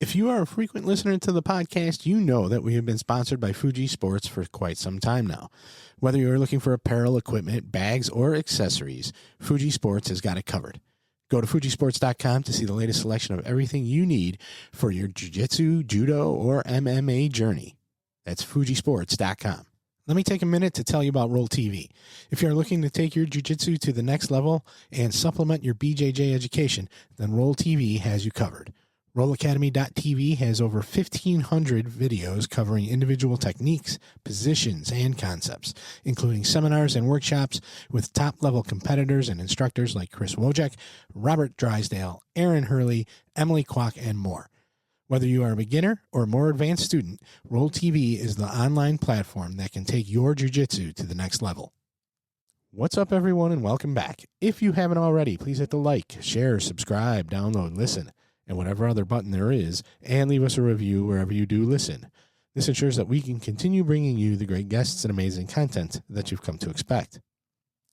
If you are a frequent listener to the podcast, you know that we have been sponsored by Fuji Sports for quite some time now. Whether you're looking for apparel, equipment, bags, or accessories, Fuji Sports has got it covered. Go to fujisports.com to see the latest selection of everything you need for your jiu-jitsu, judo, or MMA journey. That's fujisports.com. Let me take a minute to tell you about RŌL TV. If you're looking to take your jiu-jitsu to the next level and supplement your BJJ education, then RŌL TV has you covered. RŌLAcademy.tv has over 1,500 videos covering individual techniques, positions, and concepts, including seminars and workshops with top-level competitors and instructors like Chris Wojcik, Robert Drysdale, Aaron Hurley, Emily Kwok, and more. Whether you are a beginner or more advanced student, RŌL TV is the online platform that can take your jiu-jitsu to the next level. What's up, everyone, and welcome back. If you haven't already, please hit the like, share, subscribe, download, listen, and whatever other button there is, and leave us a review wherever you do listen. This ensures that we can continue bringing you the great guests and amazing content that you've come to expect.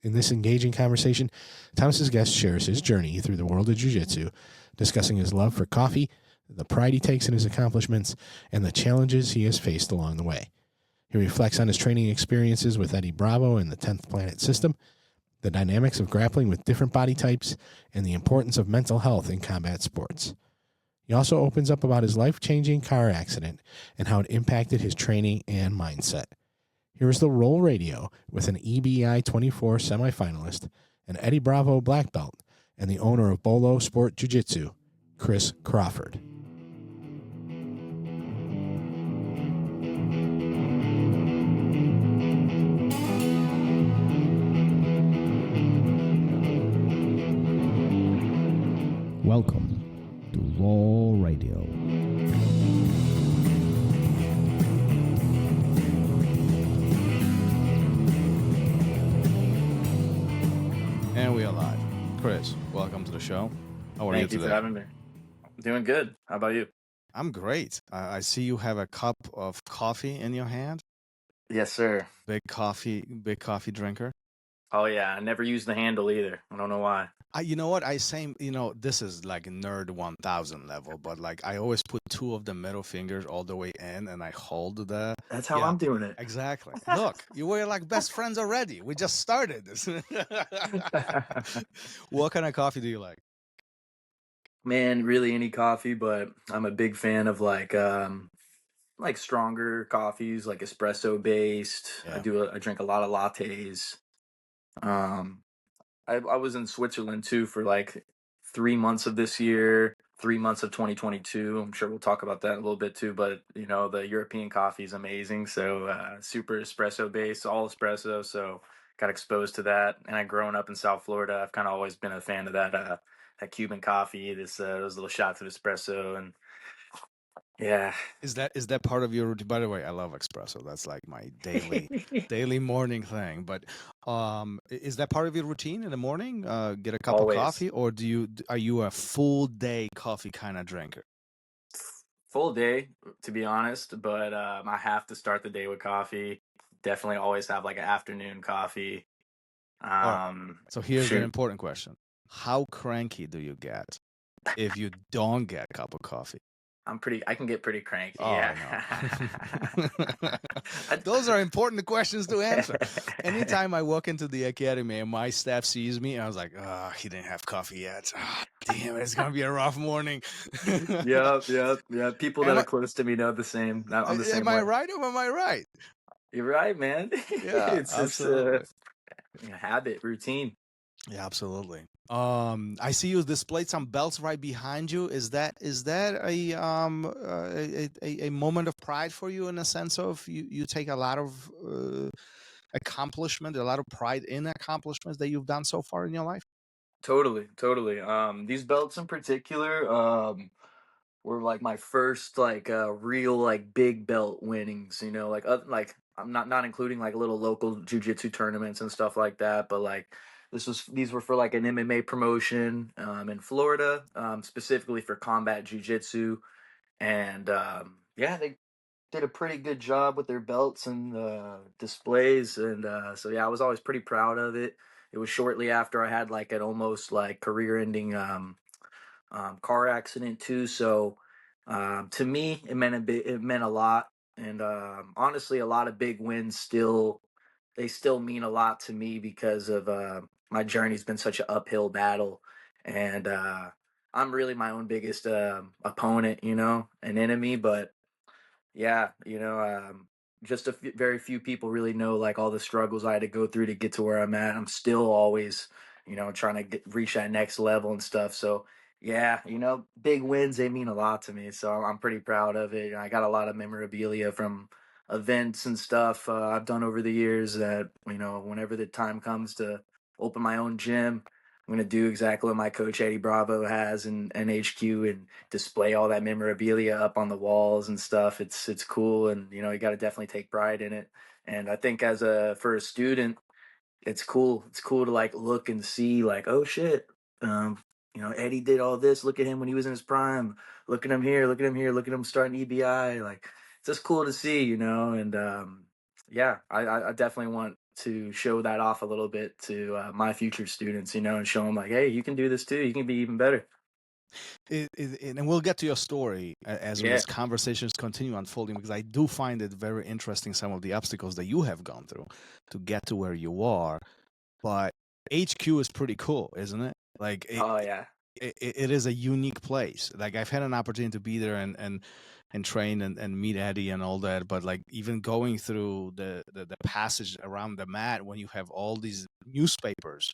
In this engaging conversation, Thomas's guest shares his journey through the world of jiu-jitsu, discussing his love for coffee, the pride he takes in his accomplishments, and the challenges he has faced along the way. He reflects on his training experiences with Eddie Bravo and the 10th Planet System, the dynamics of grappling with different body types, and the importance of mental health in combat sports. He also opens up about his life-changing car accident and how it impacted his training and mindset. Here is the RŌL Radio with an EBI 24 semi-finalist, an Eddie Bravo black belt, and the owner of Bolo Sport Jiu-Jitsu, Chris Crawford. Welcome to RŌL Radio. And we are live. Chris, welcome to the show. How are you today? Thank you for having me. I'm doing good. How about you? I'm great. I see you have a cup of coffee in your hand. Yes, sir. Big coffee drinker. Oh, yeah. I never use the handle either. I don't know why. You know what? This is like nerd 1000 level, but like I always put two of the middle fingers all the way in and I hold the... That's how I'm doing it. Exactly. Look, you were like best friends already. We just started this. What kind of coffee do you like? Man, really any coffee, but I'm a big fan of like stronger coffees, like espresso based. Yeah. I drink a lot of lattes. I was in Switzerland too for like 3 months of this year, 3 months of 2022. I'm sure we'll talk about that a little bit too, but you know, the European coffee is amazing. So super espresso based, all espresso. So got exposed to that. And I growing up in South Florida, I've kind of always been a fan of that Cuban coffee, those little shots of espresso. And yeah. Is that part of your routine? By the way, I love espresso. That's like my daily morning thing. But is that part of your routine in the morning? Get a cup Always. of coffee, or are you a full day coffee kind of drinker? Full day, to be honest, but I have to start the day with coffee. Definitely always have like an afternoon coffee. So here's an important question. How cranky do you get if you don't get a cup of coffee? I can get pretty cranky. Oh, Yeah. No. Those are important questions to answer. Anytime I walk into the academy and my staff sees me, I was like, oh, he didn't have coffee yet. Oh, damn, it's going to be a rough morning. Yeah. People that are close to me know the same. I'm the same way. Am I right or am I right? You're right, man. Yeah, It's absolutely. Just a habit, routine. Yeah, absolutely. I see you displayed some belts right behind you. Is that a moment of pride for you, in a sense of you take a lot of accomplishment, a lot of pride in accomplishments that you've done so far in your life? Totally. These belts in particular, were like my first like real like big belt winnings. You know, like I'm not including like little local jiu-jitsu tournaments and stuff like that, but like these were for like an MMA promotion in Florida, specifically for combat jiu-jitsu, and they did a pretty good job with their belts and displays, and so yeah, I was always pretty proud of it. It was shortly after I had like an almost like career-ending car accident too, so To me, it meant a bit. It meant a lot, and honestly, a lot of big wins still mean a lot to me because of my journey's been such an uphill battle, and I'm really my own biggest opponent, an enemy. But yeah, just very few people really know like all the struggles I had to go through to get to where I'm at. I'm still always, trying to reach that next level and stuff. So yeah, big wins, they mean a lot to me. So I'm pretty proud of it. I got a lot of memorabilia from events and stuff I've done over the years that, whenever the time comes to open my own gym, I'm going to do exactly what my coach Eddie Bravo has in HQ and display all that memorabilia up on the walls and stuff. It's cool, and you got to definitely take pride in it. And I think for a student, it's cool. It's cool to like look and see like, oh shit, Eddie did all this. Look at him when he was in his prime. Look at him here. Look at him here. Look at him starting EBI. Like it's just cool to see, and yeah, I definitely want to show that off a little bit to my future students, and show them like, hey, you can do this too. You can be even better. And we'll get to your story as Yeah. these conversations continue unfolding, because I do find it very interesting, some of the obstacles that you have gone through to get to where you are. But HQ is pretty cool, isn't it? Like Oh yeah. it is a unique place. Like I've had an opportunity to be there and train and meet Eddie and all that. But like even going through the passage around the mat when you have all these newspapers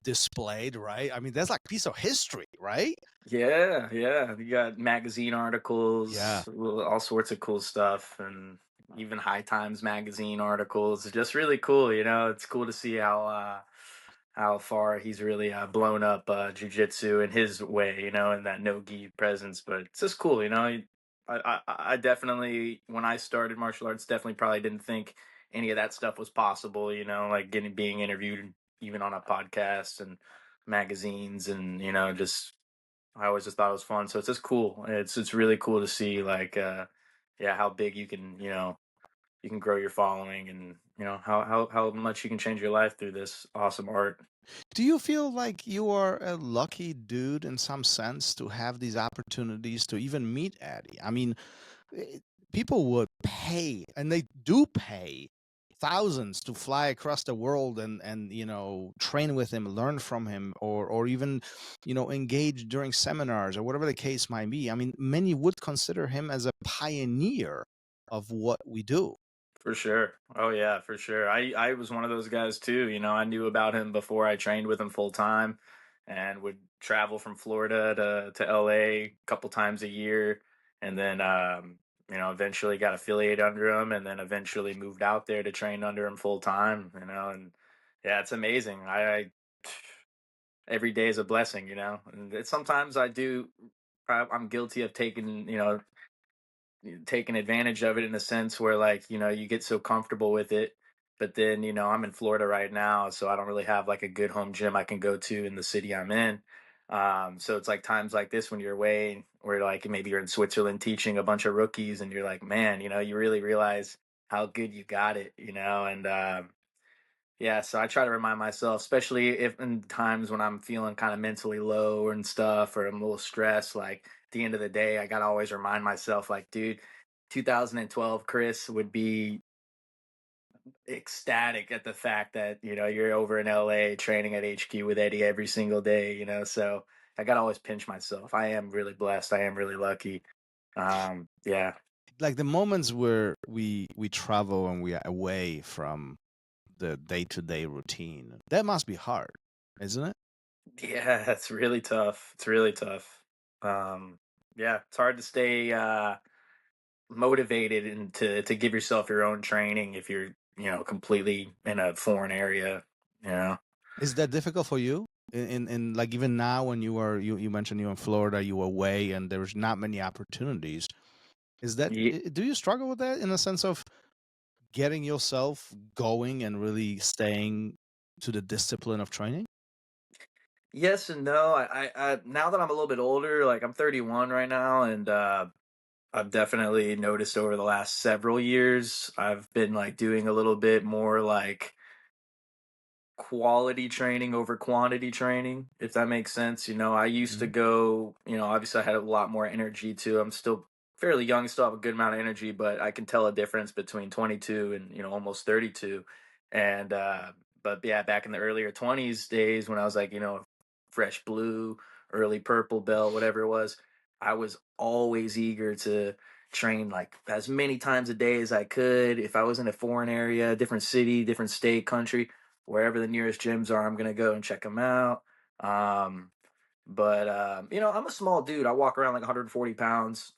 displayed, right? I mean, that's like a piece of history, right? Yeah, yeah. You got magazine articles, Yeah. all sorts of cool stuff, and even High Times magazine articles. It's just really cool, It's cool to see how far he's really blown up jujitsu in his way, in that no gi presence. But it's just cool, I definitely, when I started martial arts, definitely probably didn't think any of that stuff was possible, like being interviewed even on a podcast and magazines, and just I always just thought it was fun. So it's just cool. It's really cool to see like yeah, how big you can grow your following, and how much you can change your life through this awesome art. Do you feel like you are a lucky dude in some sense to have these opportunities to even meet Eddie? I mean, eh, people would pay, and they do pay thousands to fly across the world and train with him, learn from him, or even engage during seminars or whatever the case might be. I mean, many would consider him as a pioneer of what we do. For sure. Oh yeah, for sure. I was one of those guys too. I knew about him before I trained with him full time, and would travel from Florida to LA a couple times a year, and then eventually got affiliated under him, and then eventually moved out there to train under him full time, and yeah, it's amazing. I every day is a blessing, and sometimes I'm guilty of taking advantage of it in a sense where like you get so comfortable with it, but then I'm in Florida right now, so I don't really have like a good home gym I can go to in the city I'm in. So it's like times like this when you're away, where like maybe you're in Switzerland teaching a bunch of rookies, and you're like, man, you really realize how good you got it, and yeah, so I try to remind myself, especially if in times when I'm feeling kind of mentally low and stuff, or I'm a little stressed, like at the end of the day, I gotta always remind myself, like, dude, 2012 Chris would be ecstatic at the fact that, you're over in LA training at HQ with Eddie every single day, so I gotta always pinch myself. I am really blessed. I am really lucky. Yeah. Like the moments where we travel and we are away from the day-to-day routine, that must be hard, isn't it? Yeah, it's really tough. It's really tough. Yeah, it's hard to stay motivated and to give yourself your own training if you're completely in a foreign area. You know. Is that difficult for you? In like even now when you mentioned you're in Florida, you were away and there's not many opportunities. Is that Ye- do you struggle with that in a sense of getting yourself going and really staying to the discipline of training? yes and no. I now that I'm a little bit older, like I'm 31 right now, and I've definitely noticed over the last several years I've been like doing a little bit more like quality training over quantity training, if that makes sense. I used to go, obviously I had a lot more energy too. I'm still fairly young, still have a good amount of energy, but I can tell a difference between 22 and, almost 32. And, but yeah, back in the earlier 20s days when I was like, fresh blue, early purple belt, whatever it was, I was always eager to train like as many times a day as I could. If I was in a foreign area, different city, different state, country, wherever the nearest gyms are, I'm gonna go and check them out. Um, but I'm a small dude. I walk around like 140 pounds.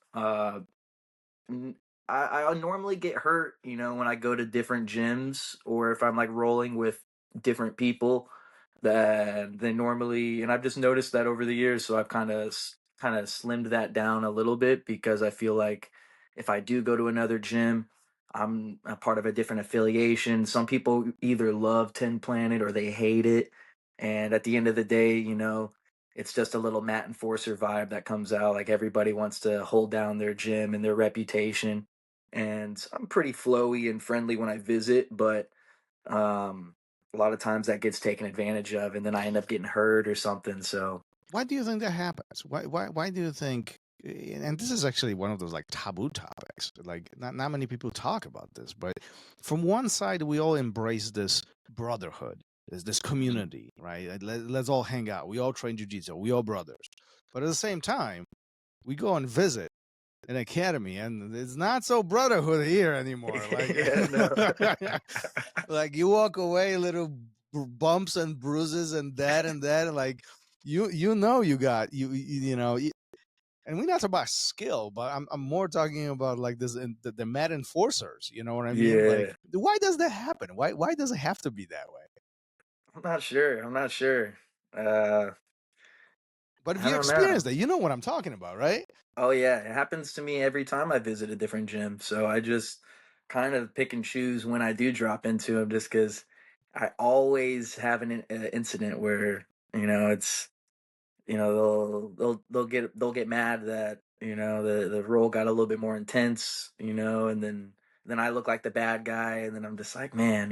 N- I normally get hurt, when I go to different gyms or if I'm like rolling with different people that they normally, and I've just noticed that over the years, so I've kind of slimmed that down a little bit because I feel like if I do go to another gym, I'm a part of a different affiliation. Some people either love Tin Planet or they hate it, and at the end of the day, it's just a little Matt Enforcer vibe that comes out. Like everybody wants to hold down their gym and their reputation. And I'm pretty flowy and friendly when I visit, but um, a lot of times that gets taken advantage of, and then I end up getting hurt or something. So Why do you think that happens? Why do you think? And this is actually one of those like taboo topics. Like not many people talk about this, but from one side we all embrace this brotherhood, this community, right? Like, let's all hang out. We all train jiu-jitsu. We all brothers. But at the same time, we go and visit an academy, and it's not so brotherhood here anymore. Like, yeah, no. like you walk away, little bumps and bruises and that and that. And like you got and we're not talking about skill, but I'm more talking about like this the mad enforcers. You know what I mean? Like, Yeah, why does that happen? Why does it have to be that way? I'm not sure. I'm not sure. Uh, But if I you don't know. experience that, you know what I'm talking about, right? Oh yeah, it happens to me every time I visit a different gym. So I just kind of pick and choose when I do drop into them, just because I always have an incident where it's they'll get mad that the role got a little bit more intense, and then I look like the bad guy, and then I'm just like, man,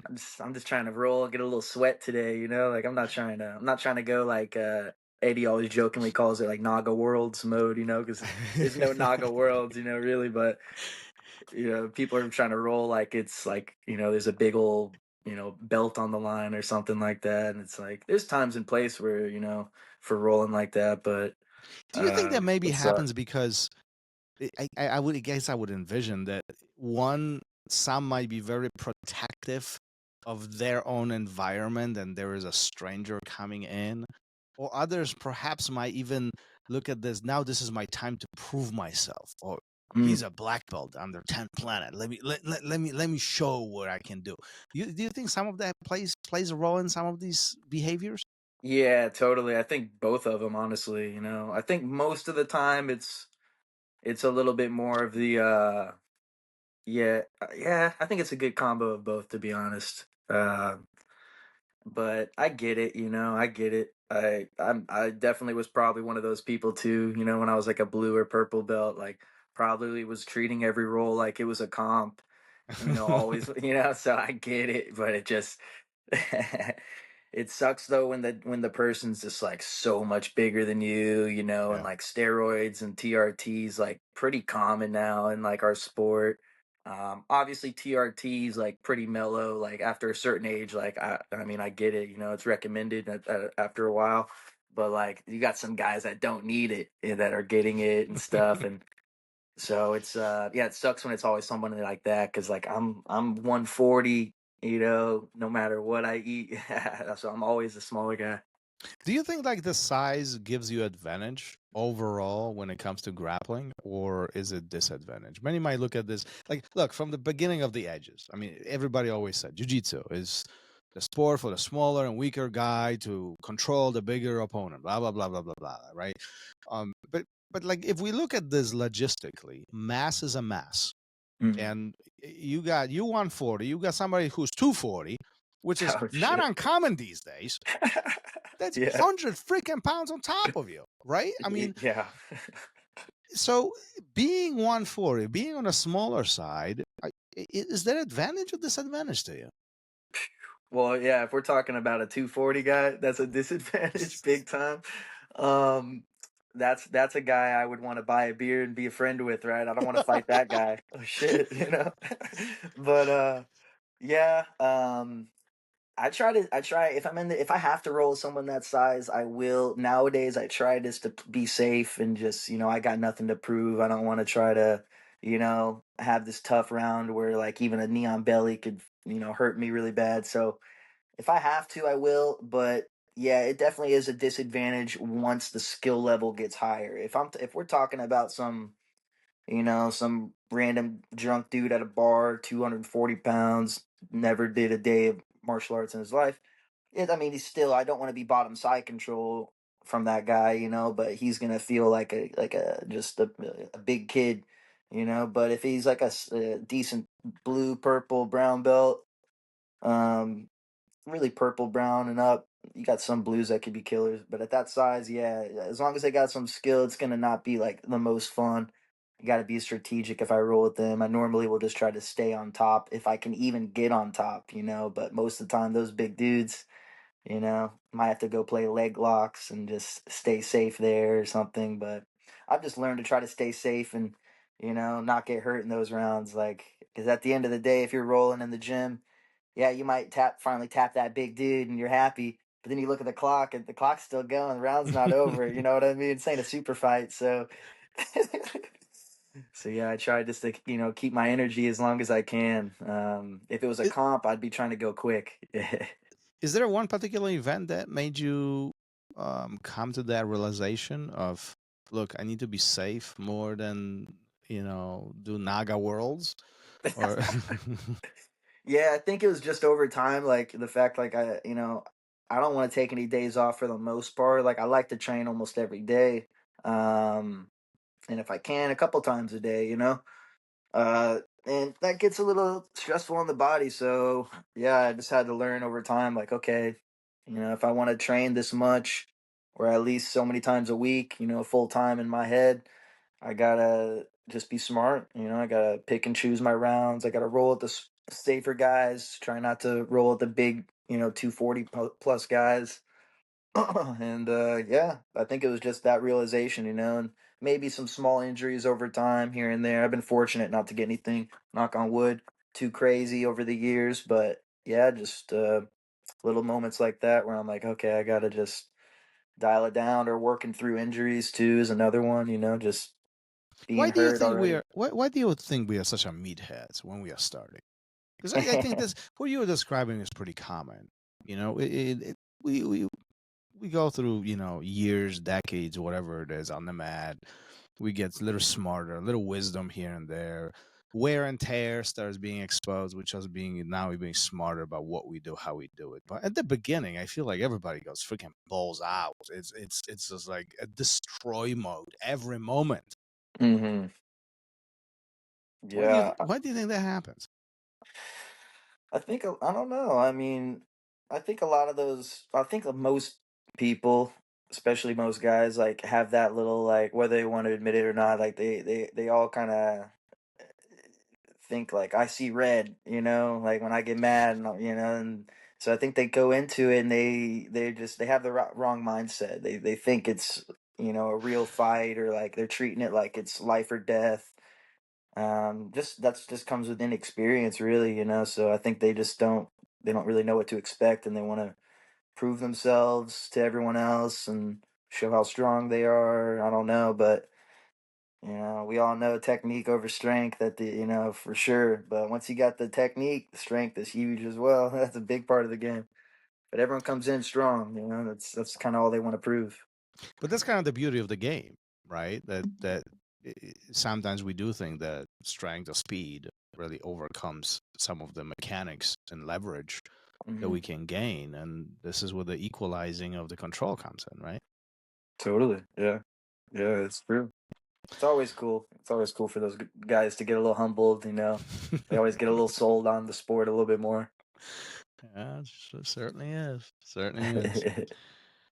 I'm just trying to roll, get a little sweat today, like I'm not trying to go like Eddie always jokingly calls it like Naga Worlds mode, because there's no Naga Worlds, really, but people are trying to roll like it's like, there's a big old, belt on the line or something like that. And it's like there's times and place where, for rolling like that, but Do you think that maybe it sucks. happens because I would guess I would envision that some might be very protective of their own environment and there is a stranger coming in, or others perhaps might even look at this, now this is my time to prove myself, or Mm. he's a black belt under 10th planet, let me show what I can do. Do you think some of that plays a role in some of these behaviors? Yeah, totally. I think both of them, honestly, I think most of the time it's a little bit more of the yeah, I think it's a good combo of both, to be honest. But I get it, I get it. I definitely was probably one of those people too, when I was like a blue or purple belt, like probably was treating every role like it was a comp, always, so I get it, but it just it sucks though when the person's just like so much bigger than you, and Yeah. like steroids and TRTs like pretty common now in like our sport. Obviously TRT is like pretty mellow. Like after a certain age, like I mean, I get it. It's recommended after a while, but like you got some guys that don't need it that are getting it and stuff, and so it's yeah, it sucks when it's always someone like that because like I'm 140, no matter what I eat, so I'm always a smaller guy. Do you think like the size gives you advantage overall when it comes to grappling, or is it disadvantage? Many might look at this like, look, from the beginning of the edges. I mean, everybody always said jiu-jitsu is the sport for the smaller and weaker guy to control the bigger opponent. Blah blah blah blah blah blah. Right? But like if we look at this logistically, mass is a mass, Mm. and you got you 140, you got somebody who's 240, which is Oh not shit. uncommon these days. That's Yeah. 100 freaking pounds on top of you, right? I mean, Yeah. so being 140, being on a smaller side, is there advantage or disadvantage to you? Well, yeah, if we're talking about a 240 guy, that's a disadvantage big time. Um, that's a guy I would want to buy a beer and be a friend with, right? I don't want to fight that guy. Oh shit, you know. But yeah, I try if if I have to roll with someone that size, I will. Nowadays, I try just to be safe and just, I got nothing to prove. I don't want to try to, have this tough round where like even a neon belly could, hurt me really bad. So if I have to, I will. But yeah, it definitely is a disadvantage once the skill level gets higher. If we're talking about some random drunk dude at a bar, 240 pounds, never did a day of martial arts in his life. I mean, he's still, I don't want to be bottom side control from that guy, but he's going to feel like just a big kid, but if he's like a decent blue, purple, brown belt, um, really purple, brown, and up. You got some blues that could be killers, but at that size, yeah, as long as they got some skill, it's gonna not be like the most fun. You got to be strategic if I roll with them. I normally will just try to stay on top if I can even get on top, But most of the time, those big dudes, might have to go play leg locks and just stay safe there or something. But I've just learned to try to stay safe and, not get hurt in those rounds. Like, because at the end of the day, if you're rolling in the gym, yeah, you might finally tap that big dude and you're happy. But then you look at the clock and the clock's still going. The round's not over. You know what I mean? It's ain't a super fight. So, so yeah, I try just to, keep my energy as long as I can. If it was a Is, comp, I'd be trying to go quick. is there one particular event that made you come to that realization of, look, I need to be safe more than do Naga worlds, or Yeah, I think it was just over time, like the fact, like I don't want to take any days off for the most part. Like I like to train almost every day, um, and if I can, a couple times a day, uh, and that gets a little stressful on the body. So yeah, I just had to learn over time, like okay, if I want to train this much, or at least so many times a week, full time in my head, I gotta just be smart. I gotta pick and choose my rounds. I gotta roll with the safer guys. Try not to roll with the big, 240 plus guys. And yeah, I think it was just that realization, and maybe some small injuries over time here and there. I've been fortunate not to get anything, knock on wood, too crazy over the years. But yeah, just little moments like that where I'm like, okay, I gotta just dial it down. Or working through injuries too is another one. Just being why do you hurt think we already. are? Why do you think we are such a meatheads when we are starting? Because I think this what you were describing is pretty common. We go through years, decades, whatever it is on the mat. We get a little smarter, a little wisdom here and there. Wear and tear starts being exposed, which us we're being smarter about what we do, how we do it. But at the beginning, I feel like everybody goes freaking balls out. It's just like a destroy mode every moment. Hmm. Yeah, Why do you think that happens? I think I don't know. I mean, I think a lot of those. I think most people, especially most guys, like have that little like whether they want to admit it or not. Like they all kind of think like I see red, like when I get mad, and so I think they go into it and they have the wrong mindset. They think it's a real fight or like they're treating it like it's life or death. Just that's just comes with inexperience, really, So I think they don't really know what to expect, and they want to prove themselves to everyone else and show how strong they are. I don't know, but we all know technique over strength at the for sure. But once you got the technique, the strength is huge as well. That's a big part of the game. But everyone comes in strong, That's kind of all they want to prove. But that's kind of the beauty of the game, right? Sometimes we do think that strength or speed really overcomes some of the mechanics and leverage that Hmm. we can gain, and this is where the equalizing of the control comes in, right? Totally. Yeah. Yeah, it's true. It's always cool. It's always cool for those guys to get a little humbled, They always get a little sold on the sport a little bit more. Yeah, it certainly is. Certainly is.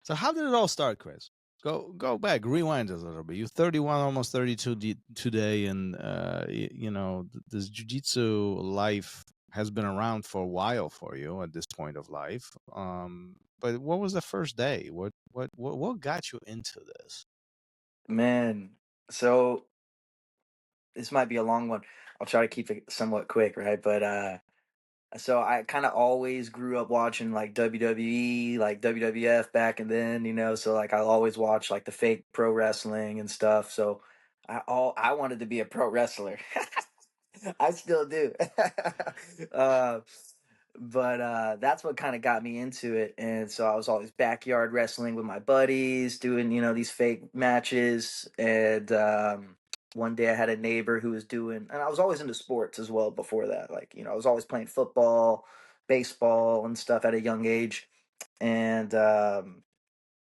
So how did it all start, Chris? Go back, rewind us a little bit. You're 31, almost 32 today, and this jiu-jitsu life has been around for a while for you at this point of life. But what was the first day? What got you into this? Man, so this might be a long one. I'll try to keep it somewhat quick, right? But so I kind of always grew up watching like WWE, like WWF back and then, so like I always watched like the fake pro wrestling and stuff. So I wanted to be a pro wrestler. I still do. uh, but that's what kind of got me into it. And so I was always backyard wrestling with my buddies, doing, these fake matches. And one day I had a neighbor who was doing, and I was always into sports as well before that. Like, I was always playing football, baseball, and stuff at a young age. And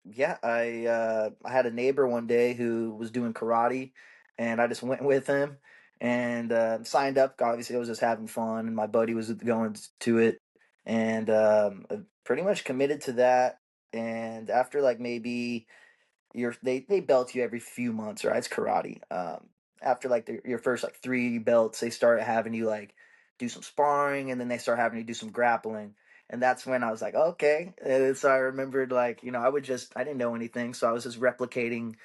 yeah, I had a neighbor one day who was doing karate, and I just went with him and signed up. Obviously, I was just having fun, and my buddy was going to it, and pretty much committed to that. And after like maybe they belt you every few months, right? It's karate. After like your first like 3 belts, they start having you like do some sparring, and then they start having you do some grappling. And that's when I was like, okay. And so I remembered like, I didn't know anything, so I was just replicating,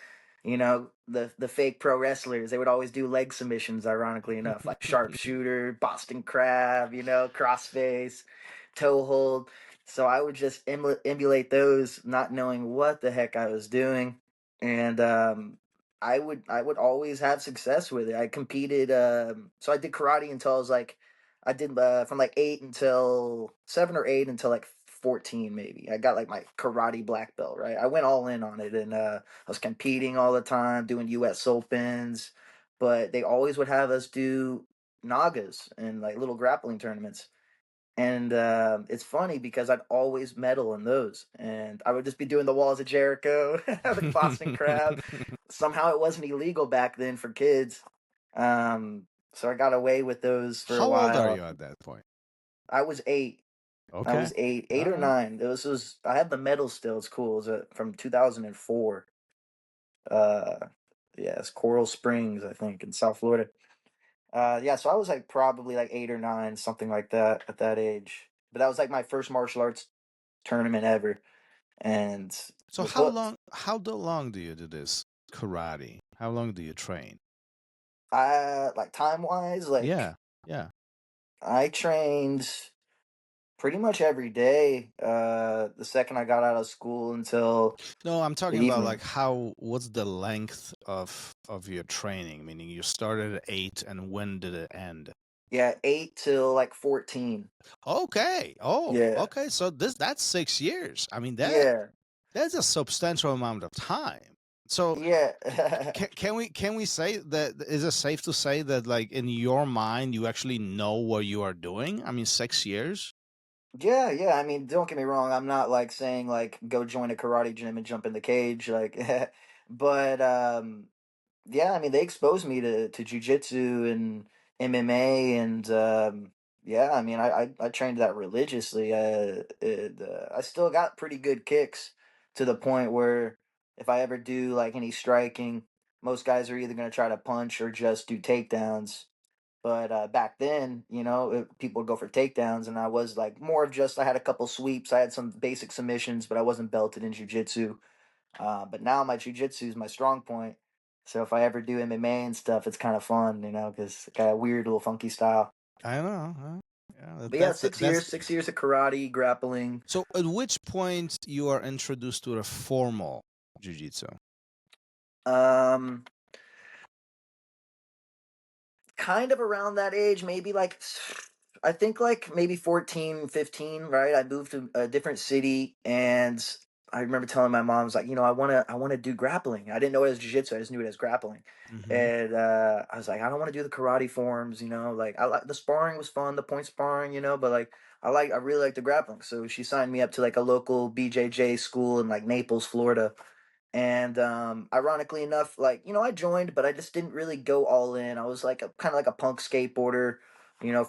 the fake pro wrestlers. They would always do leg submissions, ironically enough, like sharpshooter, Boston crab, crossface, toe hold. So I would just emulate those, not knowing what the heck I was doing, and I would always have success with it. I competed. So I did karate until I was like, I did from like 7 or 8 until like 14 maybe. I got like my karate black belt. Right, I went all in on it, and I was competing all the time, doing U.S. Opens, but they always would have us do nagas and like little grappling tournaments. And it's funny because I'd always medal in those, and I would just be doing the walls of Jericho, the Boston Crab. Somehow it wasn't illegal back then for kids, so I got away with those for a How old are while. you at that point? I was 8. I Okay. was eight All or right. 9. It was. I have the medal still. It's cool. It was from 2004. Uh, yeah, it's Coral Springs, I think, in South Florida. Yeah, so I was like probably like 8 or 9, something like that at that age. But that was like my first martial arts tournament ever. And So with what how long do you do this karate? How long do you train? I like time wise, like Yeah. Yeah. I trained pretty much every day. The second I got out of school until No, I'm the talking about evening. like what's the length of your training? Meaning you started at 8 and when did it end? Yeah, 8 till like 14. Okay. Oh, Yeah. okay. So that's 6 years. I mean Yeah. that's a substantial amount of time. So Yeah. can we say that, is it safe to say that like in your mind you actually know what you are doing? I mean 6 years? Yeah, yeah. I mean, don't get me wrong. I'm not like saying like go join a karate gym and jump in the cage, like, but yeah. I mean, they exposed me to jujitsu and MMA, and yeah. I mean, I trained that religiously. I still got pretty good kicks to the point where if I ever do like any striking, most guys are either gonna try to punch or just do takedowns. But back then, people would go for takedowns, and I was like more of just I had a couple sweeps, I had some basic submissions, but I wasn't belted in jujitsu. But now my jujitsu is my strong point. So if I ever do MMA and stuff, it's kind of fun, because got a weird little funky style. I know. Huh? Yeah, But yeah, 6 years of karate, grappling. so at which point you are introduced to a formal jiu-jitsu? Um, Kind of around that age, maybe like I think like maybe 14, 15. Right? I moved to a different city, and I remember telling my mom, I was like, I want to do grappling. I didn't know it as jiu-jitsu, I just knew it as grappling. Mm-hmm. And I was like, I don't want to do the karate forms, like I like the sparring was fun, the point sparring, but like I really like the grappling. So she signed me up to like a local BJJ school in like Naples, Florida. And ironically enough, like, I joined, but I just didn't really go all in. I was like kind of like a punk skateboarder,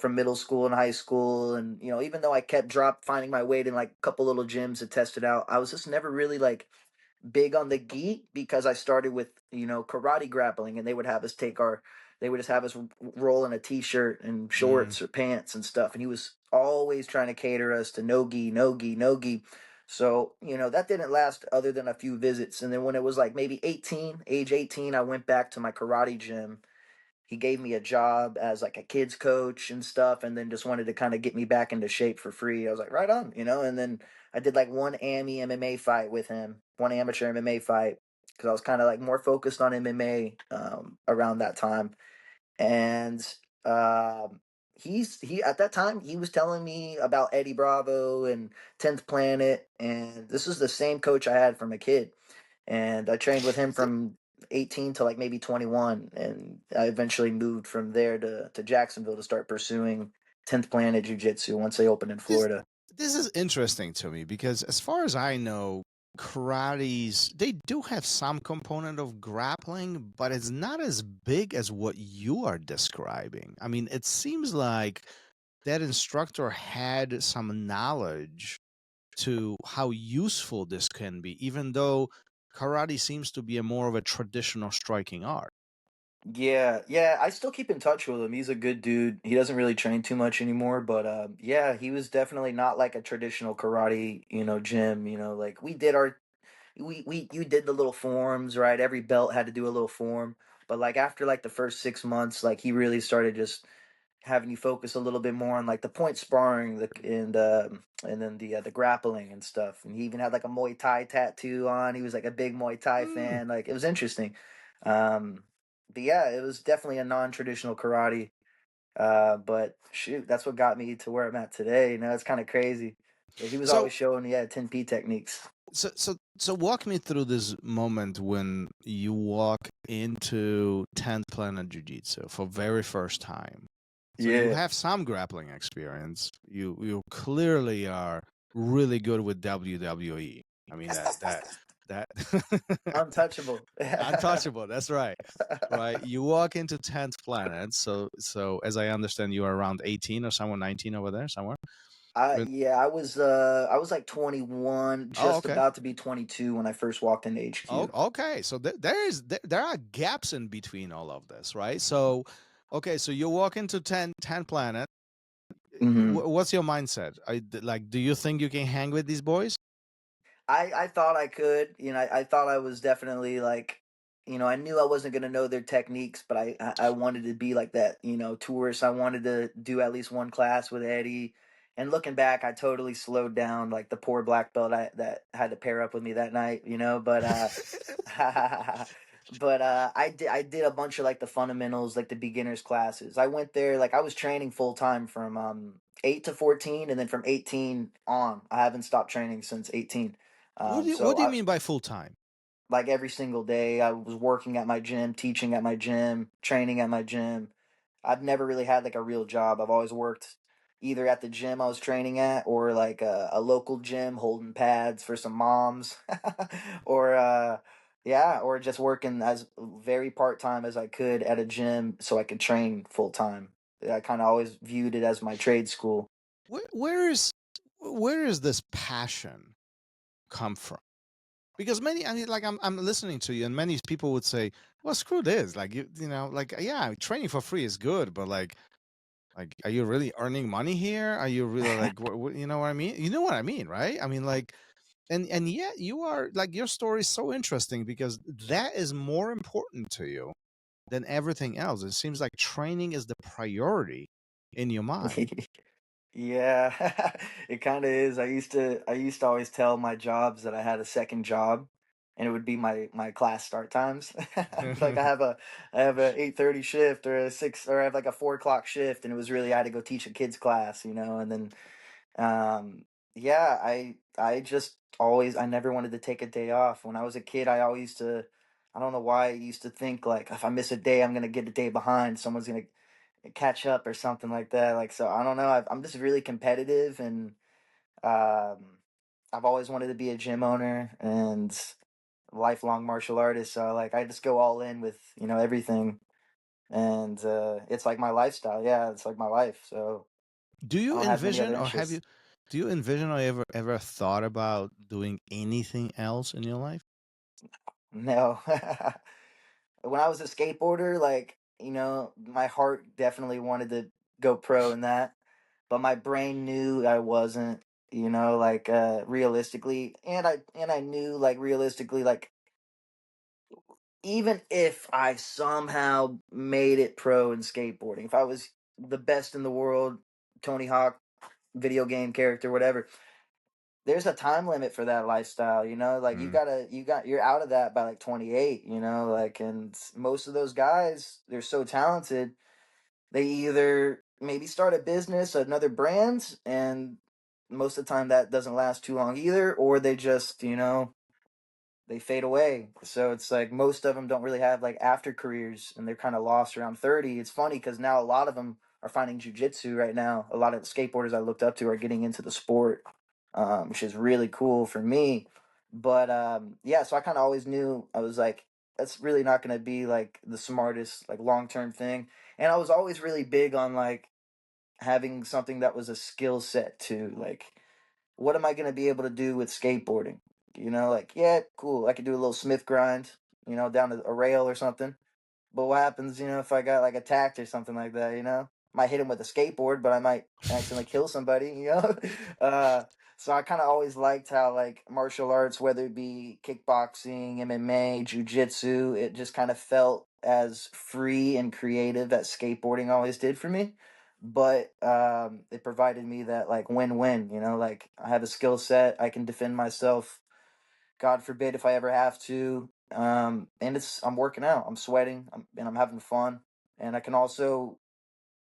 from middle school and high school. And, even though I kept finding my way in like a couple little gyms to test it out, I was just never really like big on the gi because I started with, karate grappling, and they would just have us roll in a t-shirt and Mm. shorts or pants and stuff. And he was always trying to cater us to no gi, no gi, no gi. So, that didn't last other than a few visits. And then when it was like maybe age 18, I went back to my karate gym. He gave me a job as like a kids coach and stuff, and then just wanted to kind of get me back into shape for free. I was like, right on, and then I did like one MMA fight with him, one amateur MMA fight, because I was kind of like more focused on MMA around that time. And he at that time he was telling me about Eddie Bravo and 10th Planet, and this is the same coach I had from a kid, and I trained with him Th- from 18 to like maybe 21, and I eventually moved from there to Jacksonville to start pursuing 10th Planet Jiu-Jitsu once they opened in This Florida. this is interesting to me because as far as I know, karates they do have some component of grappling, but it's not as big as what you are describing. I mean, it seems like that instructor had some knowledge to how useful this can be, even though karate seems to be a more of a traditional striking art. Yeah, I still keep in touch with him. He's a good dude. He doesn't really train too much anymore, but yeah, he was definitely not like a traditional karate, gym. Like we you did the little forms, right? Every belt had to do a little form, but like after like the first 6 months, like he really started just having you focus a little bit more on like the point sparring, and then the grappling and stuff. And he even had like a Muay Thai tattoo on. He was like a big Muay Thai Mm. fan. Like it was interesting. Um, but yeah, it was definitely a non-traditional karate. But shoot, that's what got me to where I'm at today. It's kind of crazy. But he was So always showing, 10P techniques. so walk me through this moment when you walk into 10th Planet Jiu-Jitsu for very first time. So you Yeah, have some grappling experience. You clearly are really good with WWE. I mean that untouchable. untouchable. That's right. Right. You walk into 10th Planet. So as I understand, you are around 18 or somewhere 19 over there somewhere. Yeah, I was like 21, Oh, just okay. about to be 22 when I first walked into Oh, HQ. okay. So there are gaps in between all of this, right? So, okay. So you walk into 10 Planet. hmm What's your mindset? Like, do you think you can hang with these boys? I thought I could, I thought I was definitely like, I knew I wasn't gonna know their techniques, but I wanted to be like that, tourist. I wanted to do at least one class with Eddie. And looking back, I totally slowed down, like the poor black belt that had to pair up with me that night, but I did a bunch of like the fundamentals, like the beginners classes. I went there, like I was training full time from 8 to 14, and then from 18 on, I haven't stopped training since 18. What So do you I mean by full time? like every single day I was working at my gym, teaching at my gym, training at my gym. I've never really had like a real job. I've always worked either at the gym I was training at, or like a local gym holding pads for some moms, or yeah, or just working as very part time as I could at a gym so I could train full time. I kind of always viewed it as my trade school. Where, where is where is this passion come from? Because many, I mean, like I'm listening to you, and many people would say, "Well, screw this! Like like yeah, training for free is good, but like, are you really earning money here? Are you really like, you know what I mean? You know what I mean, right? I mean, like, and yet you are like your story is so interesting because that is more important to you than everything else. It seems like training is the priority in your mind. Yeah, it kind of is. I used to always tell my jobs that I had a second job, and it would be my class start times. Like I have a 8:30 shift, or a 6, or I have like a 4 o'clock shift, and it was really I had to go teach a kids class, and then yeah, I just always I never wanted to take a day off. When I was a kid, I don't know why I used to think like if I miss a day, I'm gonna get a day behind. Someone's gonna catch up or something like that. Like, so I don't know. I'm just really competitive, and um, I've always wanted to be a gym owner and lifelong martial artist. So like, I just go all in with everything, and it's like my lifestyle. Yeah, it's like my life. So Do I you don't have many envision, other or interests. do you envision, or ever thought about doing anything else in your life? No. When I was a skateboarder, like, my heart definitely wanted to go pro in that, but my brain knew I wasn't, like realistically, and I knew like realistically, like even if I somehow made it pro in skateboarding, if I was the best in the world, Tony Hawk, video game character, whatever, there's a time limit for that lifestyle, like Mm. you're out of that by like 28, like, and most of those guys, they're so talented, they either maybe start a business, another brand, and most of the time that doesn't last too long either, or they just, they fade away. So it's like most of them don't really have like after careers, and they're kind of lost around 30. It's funny because now a lot of them are finding jujitsu right now. A lot of skateboarders I looked up to are getting into the sport, which is really cool for me. But yeah, so I kind of always knew, I was like, that's really not going to be like the smartest like long term thing. And I was always really big on like having something that was a skill set too. Like, what am I going to be able to do with skateboarding? Like, yeah, cool. I could do a little Smith grind, down to a rail or something. But what happens, if I got like attacked or something like that, Might hit him with a skateboard, but I might accidentally kill somebody. Uh, so I kind of always liked how like martial arts, whether it be kickboxing, MMA, jujitsu, it just kind of felt as free and creative as skateboarding always did for me. But it provided me that like win-win, like I have a skill set, I can defend myself. God forbid if I ever have to. And I'm working out, I'm sweating, and I'm having fun, and I can also,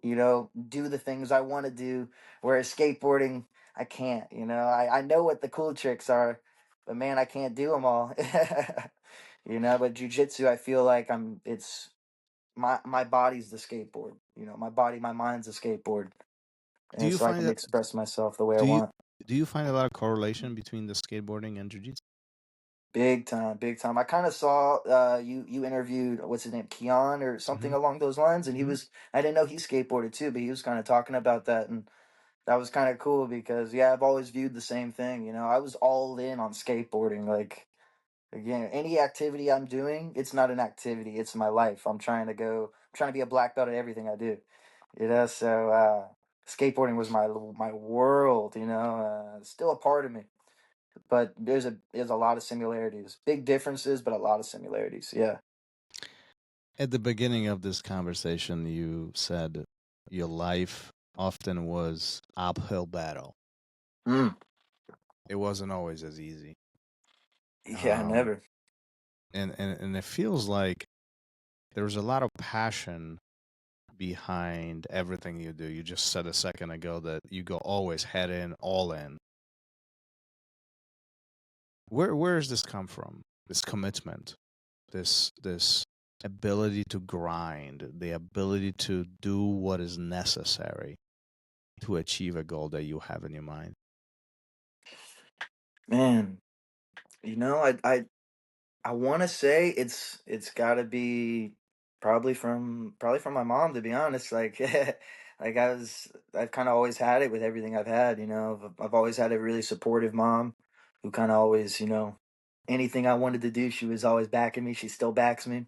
do the things I want to do. Whereas skateboarding, I can't. I know what the cool tricks are, but man, I can't do them all. But jujitsu, I feel like It's my body's the skateboard. My body, my mind's a skateboard, Do and you so I find can that express myself the way I do you want. do you find a lot of correlation between the skateboarding and jiu-jitsu? Big time, big time. I kind of saw you interviewed, what's his name, Keon or something Hmm. along those lines, and Hmm. I didn't know he skateboarded too, but he was kind of talking about that, and that was kind of cool because yeah, I've always viewed the same thing. I was all in on skateboarding. Like, again, any activity I'm doing, it's not an activity, it's my life. I'm trying to be a black belt at everything I do. So skateboarding was my world. Still a part of me, but there's a lot of similarities, big differences, but a lot of similarities. Yeah. At the beginning of this conversation, you said your life often was uphill battle. Mm. It wasn't always as easy. Yeah, Um, never. and it feels like there's a lot of passion behind everything you do. You just said a second ago that you go always head in, all in. Where does this come from? This commitment, this ability to grind, the ability to do what is necessary to achieve a goal that you have in your mind. Man, I want to say it's got to be probably from my mom, to be honest. Like like I've kind of always had it with everything I've had. I've always had a really supportive mom who kind of always, anything I wanted to do, she was always backing me. She still backs me,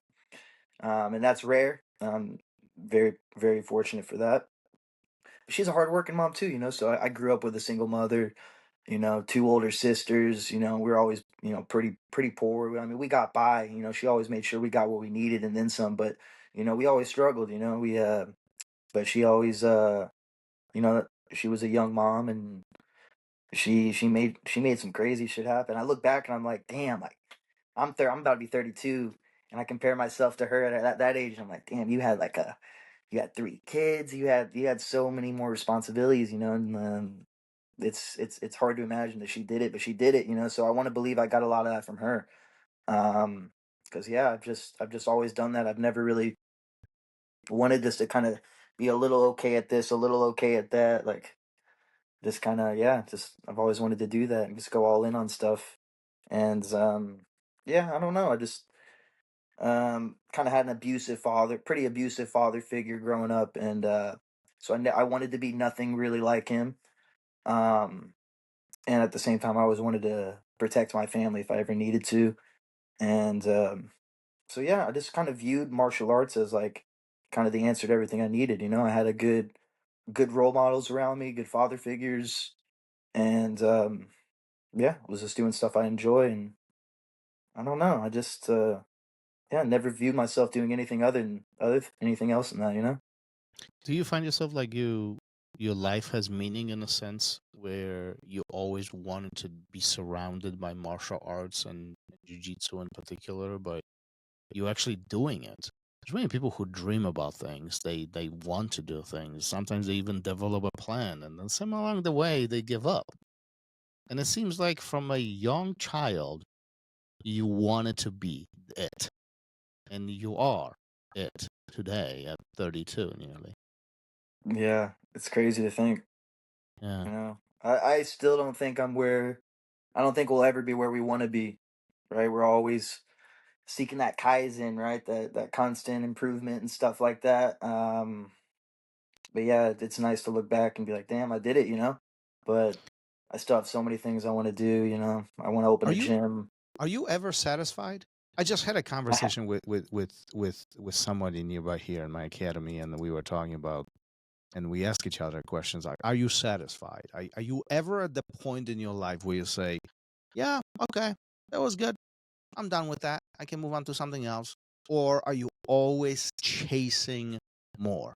and that's rare. Very very fortunate for that. She's a hardworking mom too. So I grew up with a single mother, two older sisters. We are always, pretty poor. I mean, we got by. She always made sure we got what we needed and then some. But we always struggled. But she always, you know, she was a young mom, and she made some crazy shit happen. I look back and I'm like, damn, like I'm about to be 32, and I compare myself to her at that age. And I'm like, damn, you had three kids, you had so many more responsibilities, and it's hard to imagine that she did it, but she did it. So I want to believe I got a lot of that from her. Because yeah, I've just always done that. I've never really wanted just to kind of be a little okay at this, a little okay at that, like just kind of, yeah, just I've always wanted to do that and just go all in on stuff. And yeah, I don't know, I just kind of had an pretty abusive father figure growing up, and so I wanted to be nothing really like him. Um, and at the same time, I always wanted to protect my family if I ever needed to. And so yeah, I just kind of viewed martial arts as like kind of the answer to everything I needed. I had a good role models around me, good father figures, and yeah, was just doing stuff I enjoy. And I don't know, I just yeah, never viewed myself doing anything anything else than that. Do you find yourself like your life has meaning in a sense where you always wanted to be surrounded by martial arts and jiu-jitsu in particular, but you're actually doing it? There's many people who dream about things. They want to do things. Sometimes they even develop a plan, and then somewhere along the way they give up. And it seems like from a young child, you wanted to be it, and you are it today at 32 nearly. Yeah, it's crazy to think. Yeah. I still don't think I don't think we'll ever be where we want to be, right? We're always seeking that kaizen, right? That constant improvement and stuff like that. But yeah, it's nice to look back and be like, damn, I did it. But I still have so many things I want to do. I want to open Are a you gym. are you ever satisfied? I just had a conversation with somebody nearby here in my academy, and we were talking about, and we ask each other questions like, "Are you satisfied? Are you ever at the point in your life where you say, yeah, okay, that was good. I'm done with that. I can move on to something else,' or are you always chasing more?"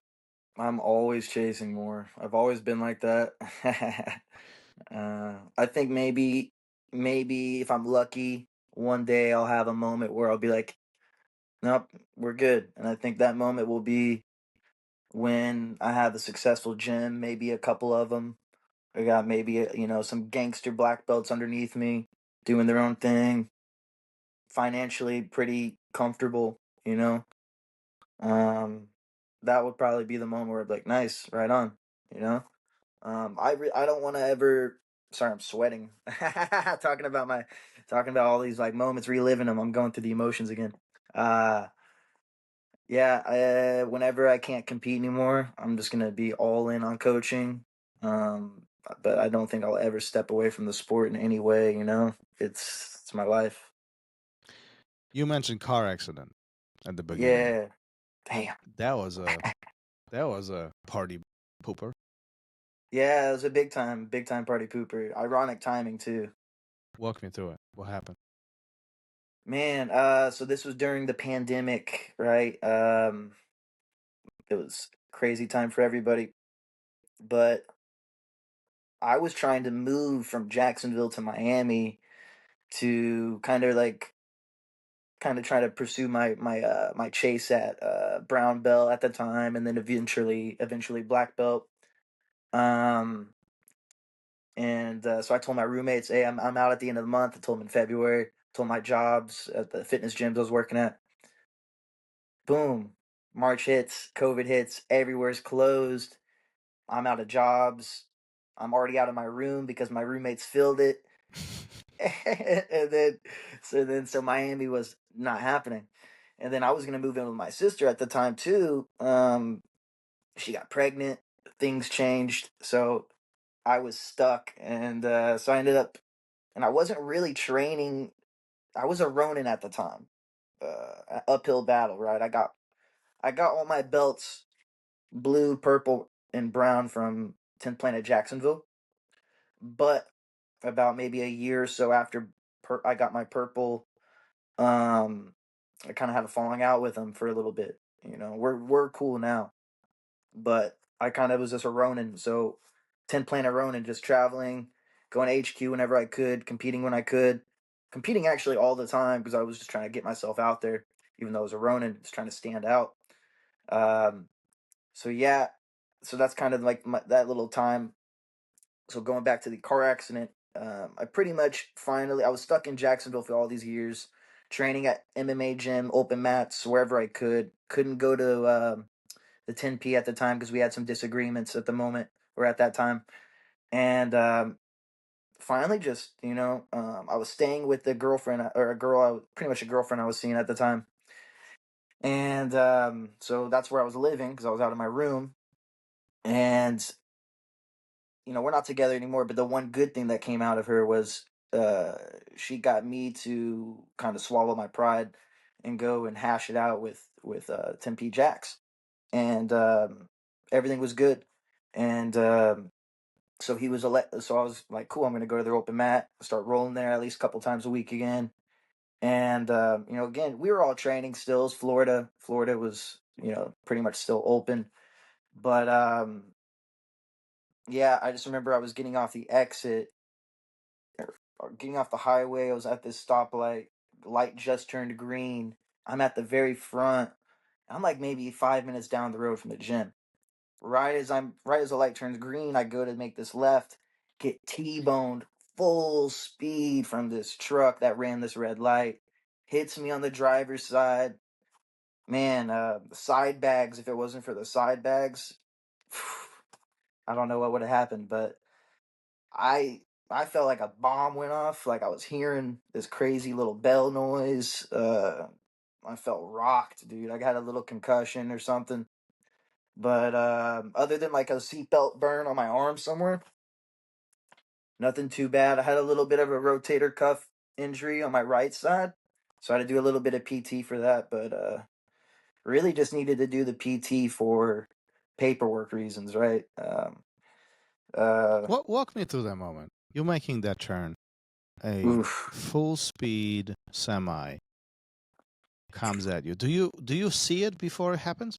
I'm always chasing more. I've always been like that. I think maybe if I'm lucky, one day I'll have a moment where I'll be like, nope, we're good. And I think that moment will be when I have a successful gym, maybe a couple of them. I got maybe some gangster black belts underneath me doing their own thing, financially pretty comfortable. You know, um, that would probably be the moment where I'd be like, nice, right on. You know, I don't want to ever. Sorry, I'm sweating. Talking about all these like moments, reliving them. I'm going through the emotions again. Uh, yeah. Whenever I can't compete anymore, I'm just gonna be all in on coaching. But I don't think I'll ever step away from the sport in any way. It's my life. You mentioned car accident at the beginning. Yeah. Damn. That was a party pooper. Yeah, it was a big time party pooper. Ironic timing too. Walk me through it. What happened? Man, so this was during the pandemic, right? It was crazy time for everybody, but I was trying to move from Jacksonville to Miami to kind of try to pursue my chase at brown belt at the time, and then eventually black belt. Um, and so I told my roommates, "Hey, I'm out at the end of the month." I told them in February. Told my jobs at the fitness gyms I was working at. Boom, March hits, COVID hits, everywhere's closed. I'm out of jobs. I'm already out of my room because my roommates filled it. And then Miami was not happening. And then I was gonna move in with my sister at the time too. She got pregnant, things changed, so I was stuck, and so I ended up, and I wasn't really training. I was a Ronin at the time, uphill battle, right? I got all my belts, blue, purple, and brown from 10th Planet Jacksonville, but about maybe a year or so after I got my purple, um, I kind of had a falling out with him for a little bit. We're cool now, but I kind of was just a Ronin. So 10 Planet Ronin, just traveling, going to HQ whenever I could, competing when I could, competing actually all the time because I was just trying to get myself out there, even though I was a Ronin, just trying to stand out. Um, so yeah, so that's kind of like that little time. So going back to the car accident, I pretty much I was stuck in Jacksonville for all these years, training at MMA gym, open mats, wherever I could. Couldn't go to the 10P at the time because we had some disagreements at the moment or at that time. And finally, just, I was staying with the girlfriend or a girl, pretty much a girlfriend I was seeing at the time. And so that's where I was living because I was out of my room. And we're not together anymore, but the one good thing that came out of her was she got me to kind of swallow my pride and go and hash it out with Tim P. Jacks, and everything was good. And so he was so I was like, cool, I'm gonna go to their open mat, start rolling there at least a couple times a week again. And again, we were all training still. Florida was pretty much still open, but yeah, I just remember I was getting off the exit, or getting off the highway. I was at this stoplight. Light just turned green. I'm at the very front. I'm like maybe 5 minutes down the road from the gym. Right as the light turns green, I go to make this left, get T-boned full speed from this truck that ran this red light, hits me on the driver's side. Man, the side bags, if it wasn't for the side bags, I don't know what would have happened, but I I felt like a bomb went off, like I was hearing this crazy little bell noise. I felt rocked, dude. I got a little concussion or something. But other than like a seatbelt burn on my arm somewhere, nothing too bad. I had a little bit of a rotator cuff injury on my right side, so I had to do a little bit of PT for that. But really just needed to do the PT for paperwork reasons, right? Walk me through that moment. You're making that turn. A Oof. full speed semi comes at you. Do you see it before it happens?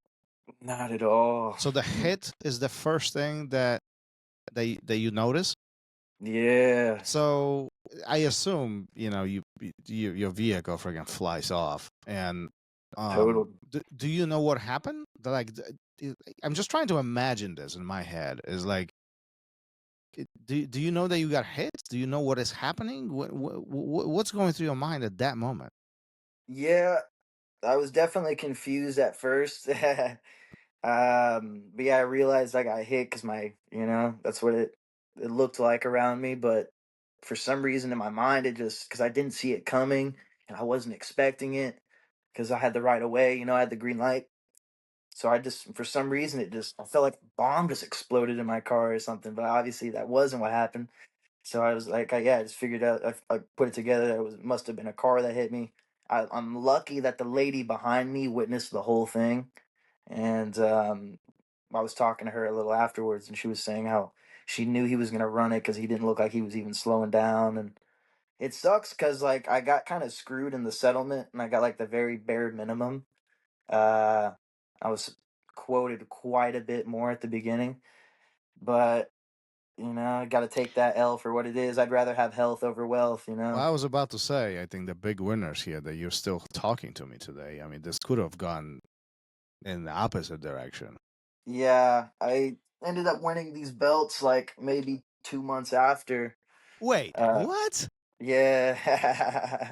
Not at all. So the hit is the first thing that you notice. Yeah. So I assume your vehicle freaking flies off, and Total. do you know what happened? I'm just trying to imagine this in my head. Is like, do you know that you got hit? Do you know what is happening? What's going through your mind at that moment? Yeah, I was definitely confused at first. But yeah, I realized I got hit because that's what it looked like around me. But for some reason in my mind, because I didn't see it coming and I wasn't expecting it because I had the right of way, I had the green light. So for some reason, I felt like a bomb just exploded in my car or something. But obviously that wasn't what happened. So I was like, I just figured out, I put it together that must have been a car that hit me. I'm lucky that the lady behind me witnessed the whole thing. And I was talking to her a little afterwards, and she was saying how she knew he was going to run it because he didn't look like he was even slowing down. And it sucks because, like, I got kind of screwed in the settlement, and I got, like, the very bare minimum. Uh, I was quoted quite a bit more at the beginning, but I got to take that L for what it is. I'd rather have health over wealth. Well, I was about to say, I think the big winners here that you're still talking to me today. I mean, this could have gone in the opposite direction. Yeah, I ended up winning these belts like maybe 2 months after. Wait, what? Yeah.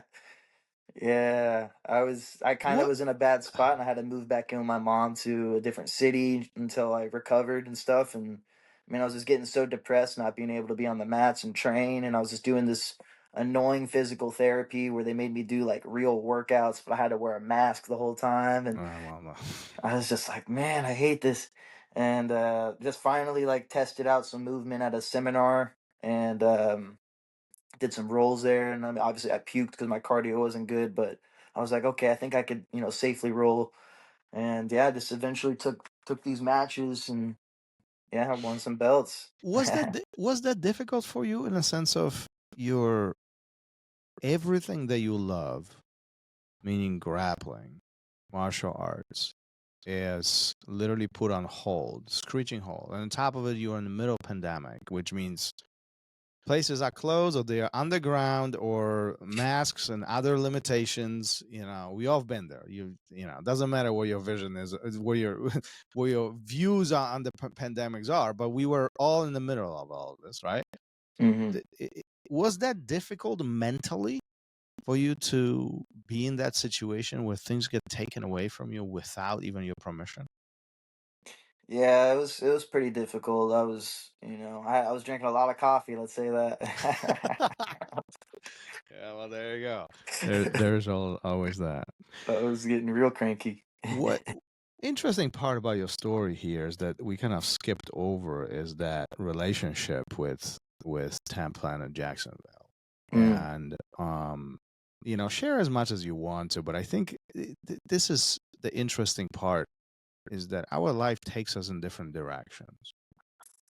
Yeah, I kind of What? was in a bad spot and I had to move back in with my mom to a different city until I recovered and stuff. And I mean, I was just getting so depressed not being able to be on the mats and train. And I was just doing this annoying physical therapy where they made me do like real workouts, but I had to wear a mask the whole time. And Well, no. I was just like, man, I hate this. And just finally like tested out some movement at a seminar and did some rolls there, and obviously I puked because my cardio wasn't good. But I was like, okay, I think I could, safely roll. And yeah, just eventually took these matches, and yeah, I won some belts. Was that difficult for you in a sense of your everything that you love, meaning grappling, martial arts, is literally put on hold, screeching hold, and on top of it, you're in the middle of pandemic, which means places are closed or they are underground or masks and other limitations. We all have been there. It doesn't matter what your vision is, where your where your views on the pandemics are, but we were all in the middle of all of this, right? Mm-hmm. Was that difficult mentally for you to be in that situation where things get taken away from you without even your permission? Yeah, it was pretty difficult. I was drinking a lot of coffee. Let's say that. Yeah, well, there you go. There's always that. I was getting real cranky. What interesting part about your story here is that we kind of skipped over is that relationship with Tampa and Jacksonville. And share as much as you want to, but I think this is the interesting part, is that our life takes us in different directions,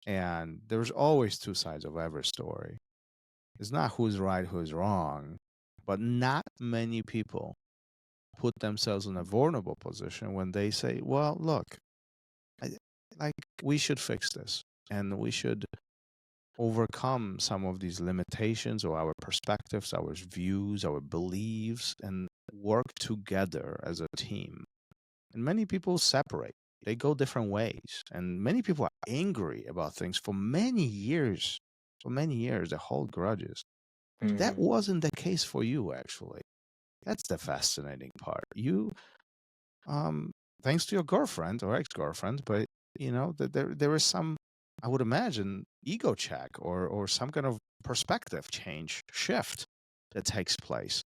and there's always two sides of every story. It's not who's right, who's wrong, but not many people put themselves in a vulnerable position when they say, well, look, we should fix this, and we should overcome some of these limitations or our perspectives, our views, our beliefs, and work together as a team. And many people separate. They go different ways. And many people are angry about things for many years. For many years, they hold grudges. That wasn't the case for you, actually. That's the fascinating part. You, thanks to your girlfriend or ex-girlfriend, but there is some, I would imagine, ego check or some kind of perspective change, shift that takes place.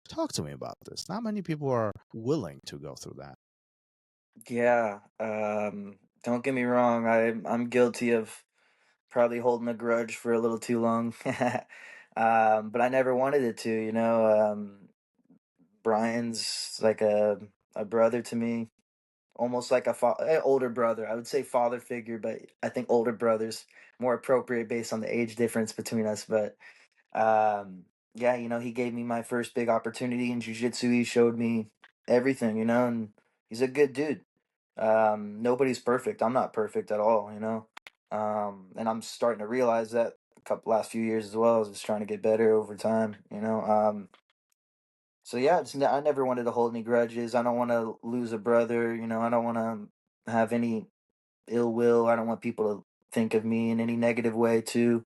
Talk to me about this. Not many people are willing to go through that. Yeah. Don't get me wrong. I'm guilty of probably holding a grudge for a little too long. But I never wanted it to, Brian's like a brother to me, almost like older brother. I would say father figure, but I think older brother's more appropriate based on the age difference between us. But yeah, he gave me my first big opportunity in jiu-jitsu. He showed me everything, and he's a good dude. Nobody's perfect. I'm not perfect at all, and I'm starting to realize that last few years as well. I was just trying to get better over time, So yeah, I never wanted to hold any grudges. I don't want to lose a brother, I don't want to have any ill will. I don't want people to think of me in any negative way too.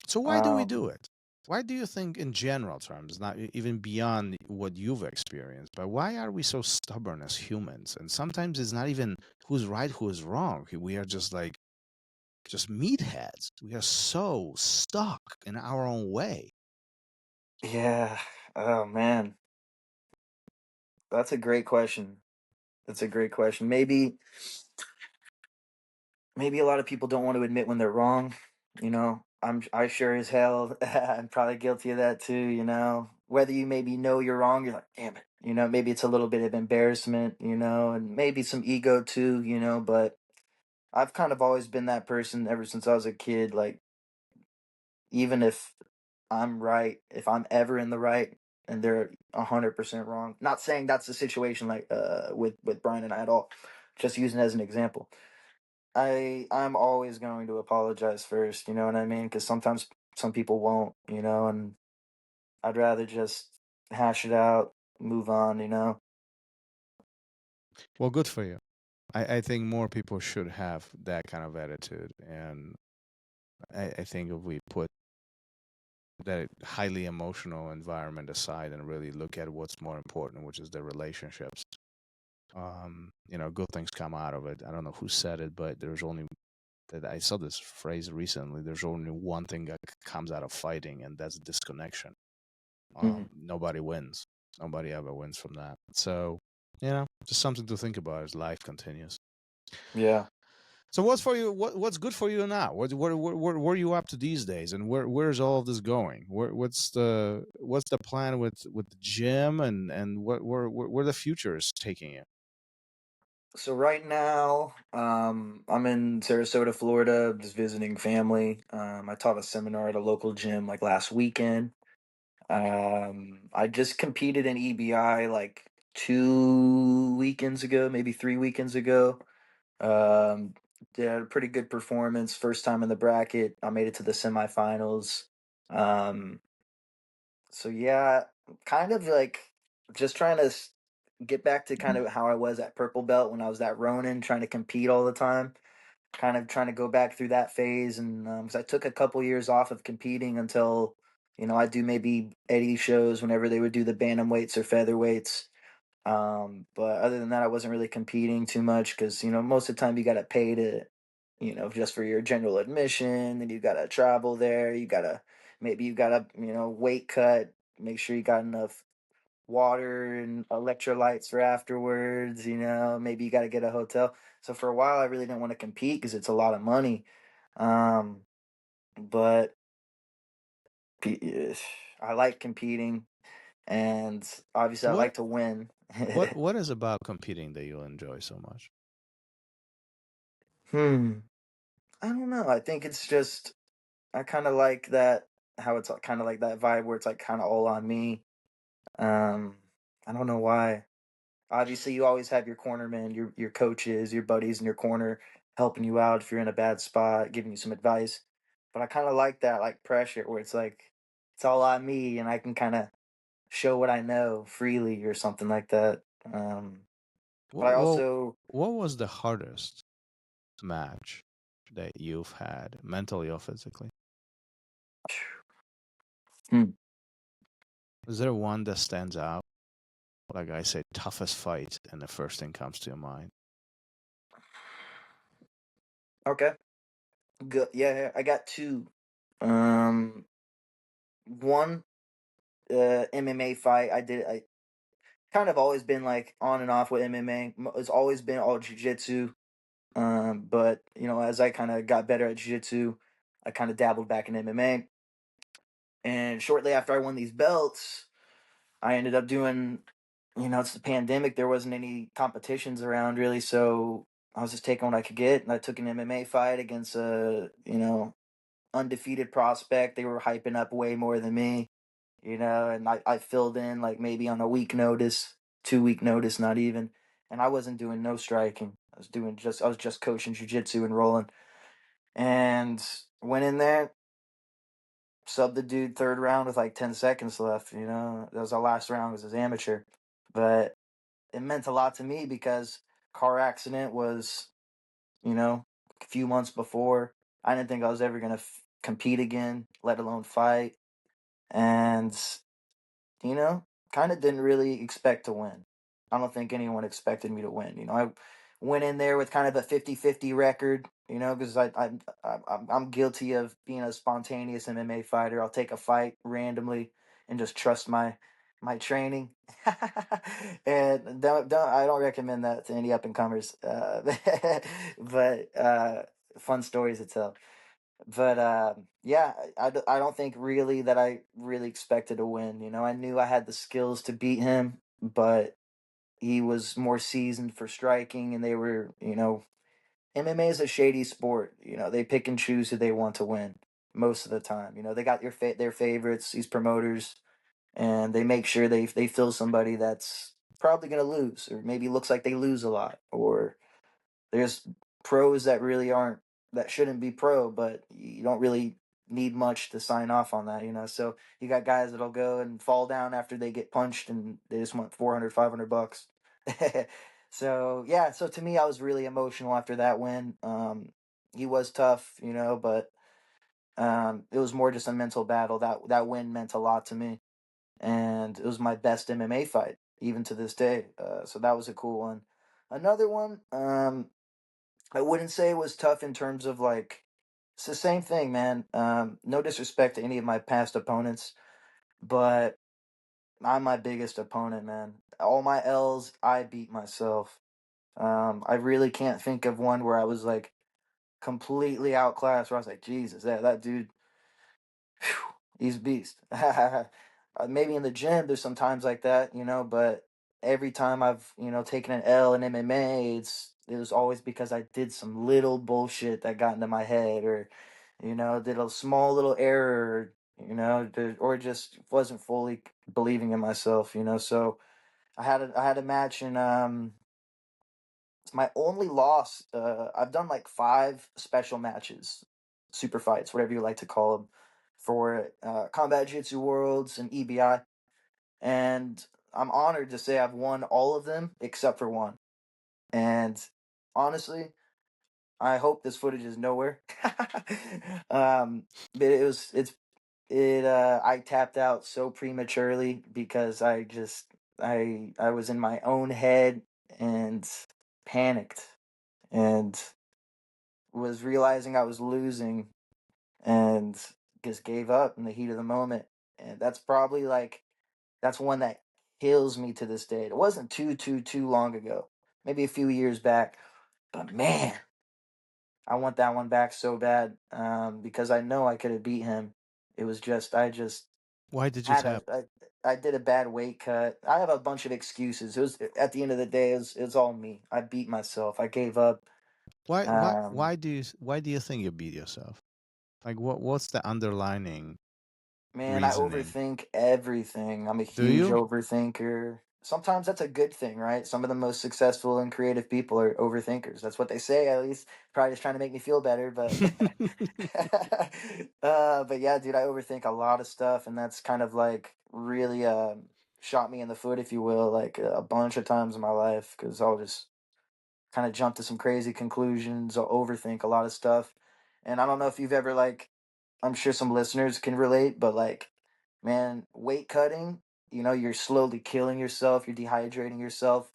So why do we do it? Why do you think, in general terms, not even beyond what you've experienced, but why are we so stubborn as humans? And sometimes it's not even who's right, who's wrong. We are just meatheads. We are so stuck in our own way. Yeah. Oh man. That's a great question. That's a great question. Maybe a lot of people don't want to admit when they're wrong. I sure as hell I'm probably guilty of that too. Whether you maybe know you're wrong, you're like, damn it. Maybe it's a little bit of embarrassment, and maybe some ego too, but I've kind of always been that person ever since I was a kid. Like, even if I'm right, if I'm ever in the right and they're 100% wrong. Not saying that's the situation like with Brian and I at all. Just using it as an example. I'm always going to apologize first, you know what I mean? Because sometimes some people won't, and I'd rather just hash it out, move on. Well, good for you. I think more people should have that kind of attitude. And I think if we put that highly emotional environment aside and really look at what's more important, which is the relationships, good things come out of it. I don't know who said it, but I saw this phrase recently. There's only one thing that comes out of fighting, and that's disconnection. Nobody wins. Nobody ever wins from that. So, just something to think about as life continues. Yeah. So what's for you? What's good for you now? What are you up to these days? And where's all of this going? What's the plan with the gym and where the future is taking you? So right now, I'm in Sarasota, Florida, just visiting family. I taught a seminar at a local gym like last weekend. I just competed in EBI like 2 weekends ago, maybe 3 weekends ago. Um, did a pretty good performance. First time in the bracket. I made it to the semifinals. Um, so yeah, kind of like just trying to get back to kind of how I was at purple belt when I was at Ronin, trying to compete all the time. Kind of trying to go back through that phase, and because I took a couple years off of competing until I do maybe Eddie shows whenever they would do the bantamweights or featherweights. But other than that, I wasn't really competing too much because most of the time you got to pay to just for your general admission, and you got to travel there. You gotta weight cut, make sure you got enough water and electrolytes for afterwards. Maybe you got to get a hotel. So for a while, I really didn't want to compete because it's a lot of money. But I like competing, and obviously I What like to win. what is about competing that you enjoy so much? Hmm. I don't know. I think it's just I kind of like that how it's kind of like that vibe where it's like kind of all on me. Um, I don't know why. Obviously, you always have your cornermen, your coaches, your buddies in your corner helping you out if you're in a bad spot, giving you some advice. But I kind of like that like pressure where it's like it's all on me and I can kind of show what I know freely or something like that. But What I what, also what was the hardest match that you've had, mentally or physically? hmm, Is there one that stands out? Like I say, toughest fight, and the first thing comes to your mind. okay. Good. Yeah, yeah, I got two. Um, one MMA fight I did. I kind of always been like on and off with MMA. It's always been all jiu-jitsu. But you know, as I kind of got better at jiu-jitsu, I kind of dabbled back in MMA. And shortly after I won these belts, I ended up doing, you know, it's the pandemic. There wasn't any competitions around really, so I was just taking what I could get, and I took an MMA fight against a, you know, undefeated prospect. They were hyping up way more than me, you know, and I filled in like maybe on a week notice, 2 week notice, not even. And I wasn't doing no striking. I was just coaching jujitsu and rolling. And went in there, subbed the dude third round with like 10 seconds left, you know. That was our last round as an amateur. But it meant a lot to me because car accident was, you know, a few months before. I didn't think I was ever going to compete again, let alone fight. And you know, kind of didn't really expect to win. I don't think anyone expected me to win. You know, I went in there with kind of a 50-50 record, you know, because I'm guilty of being a spontaneous MMA fighter. I'll take a fight randomly and just trust my training. And don't I don't recommend that to any up and comers. But fun stories to tell. But yeah, I don't think really that I really expected to win. You know, I knew I had the skills to beat him, but he was more seasoned for striking, and they were, you know, MMA is a shady sport. You know, they pick and choose who they want to win most of the time. You know, they got their favorites, these promoters, and they make sure they fill somebody that's probably gonna lose, or maybe looks like they lose a lot, or there's pros that really aren't that shouldn't be pro, but you don't really need much to sign off on that, you know. So you got guys that'll go and fall down after they get punched and they just want 400, $500. So yeah, so to me I was really emotional after that win. He was tough, you know, but it was more just a mental battle. That win meant a lot to me, and it was my best MMA fight even to this day. So that was a cool one. Another one, I wouldn't say it was tough in terms of like it's the same thing, man. No disrespect to any of my past opponents, but I'm my biggest opponent, man. All my L's, I beat myself. I really can't think of one where I was like completely outclassed. Where I was like, Jesus, that dude, whew, he's a beast. Maybe in the gym, there's some times like that, you know, but every time I've, you know, taken an L in MMA, it was always because I did some little bullshit that got into my head, or, you know, did a small little error, you know, or just wasn't fully believing in myself, you know. So I had a match in it's my only loss. I've done like 5 special matches, super fights, whatever you like to call them, for Combat Jiu-Jitsu Worlds and EBI, and I'm honored to say I've won all of them except for one. And honestly, I hope this footage is nowhere. But I tapped out so prematurely because I was in my own head and panicked and was realizing I was losing and just gave up in the heat of the moment. And that's probably like that's one that kills me to this day. It wasn't too long ago, maybe a few years back, but man, I want that one back so bad because I know I could have beat him It was just I just Why did this had a happen? I did a bad weight cut. I have a bunch of excuses. It was at the end of the day, it was all me. I beat myself. I gave up. Um, Why do you think you beat yourself? Like what's the underlining Man, I reasoning? overthink everything. I'm a Do huge you? overthinker. Sometimes that's a good thing, right? Some of the most successful and creative people are overthinkers. That's what they say, at least. Probably just trying to make me feel better, but but yeah, dude, I overthink a lot of stuff, and that's kind of like really shot me in the foot, if you will, like a bunch of times in my life, because I'll just kind of jump to some crazy conclusions. I'll overthink a lot of stuff. And I don't know if you've ever like, I'm sure some listeners can relate, but like, man, weight cutting, you're slowly killing yourself, you're dehydrating yourself.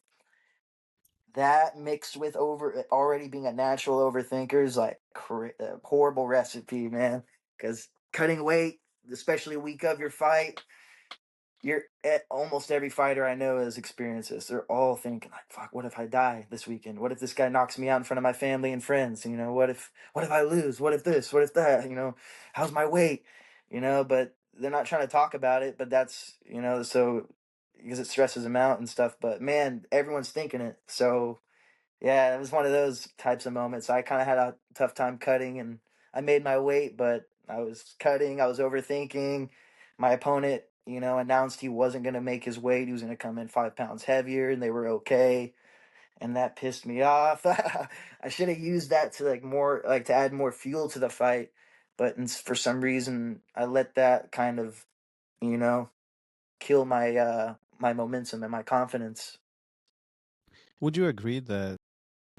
That mixed with over already being a natural overthinker is like a horrible recipe, man. Because cutting weight, especially a week of your fight, almost every fighter I know has experienced this. They're all thinking like, "Fuck, what if I die this weekend? What if this guy knocks me out in front of my family and friends? What if I lose? What if this? What if that? How's my weight? But they're not trying to talk about it. But that's so because it stresses them out and stuff. But man, everyone's thinking it. So yeah, it was one of those types of moments. I kind of had a tough time cutting, and I made my weight, but I was cutting. I was overthinking. My opponent, announced he wasn't going to make his weight. He was going to come in 5 pounds heavier, and they were okay. And that pissed me off. I should have used that to to add more fuel to the fight, but for some reason, I let that kind of, you know, kill my momentum and my confidence. Would you agree that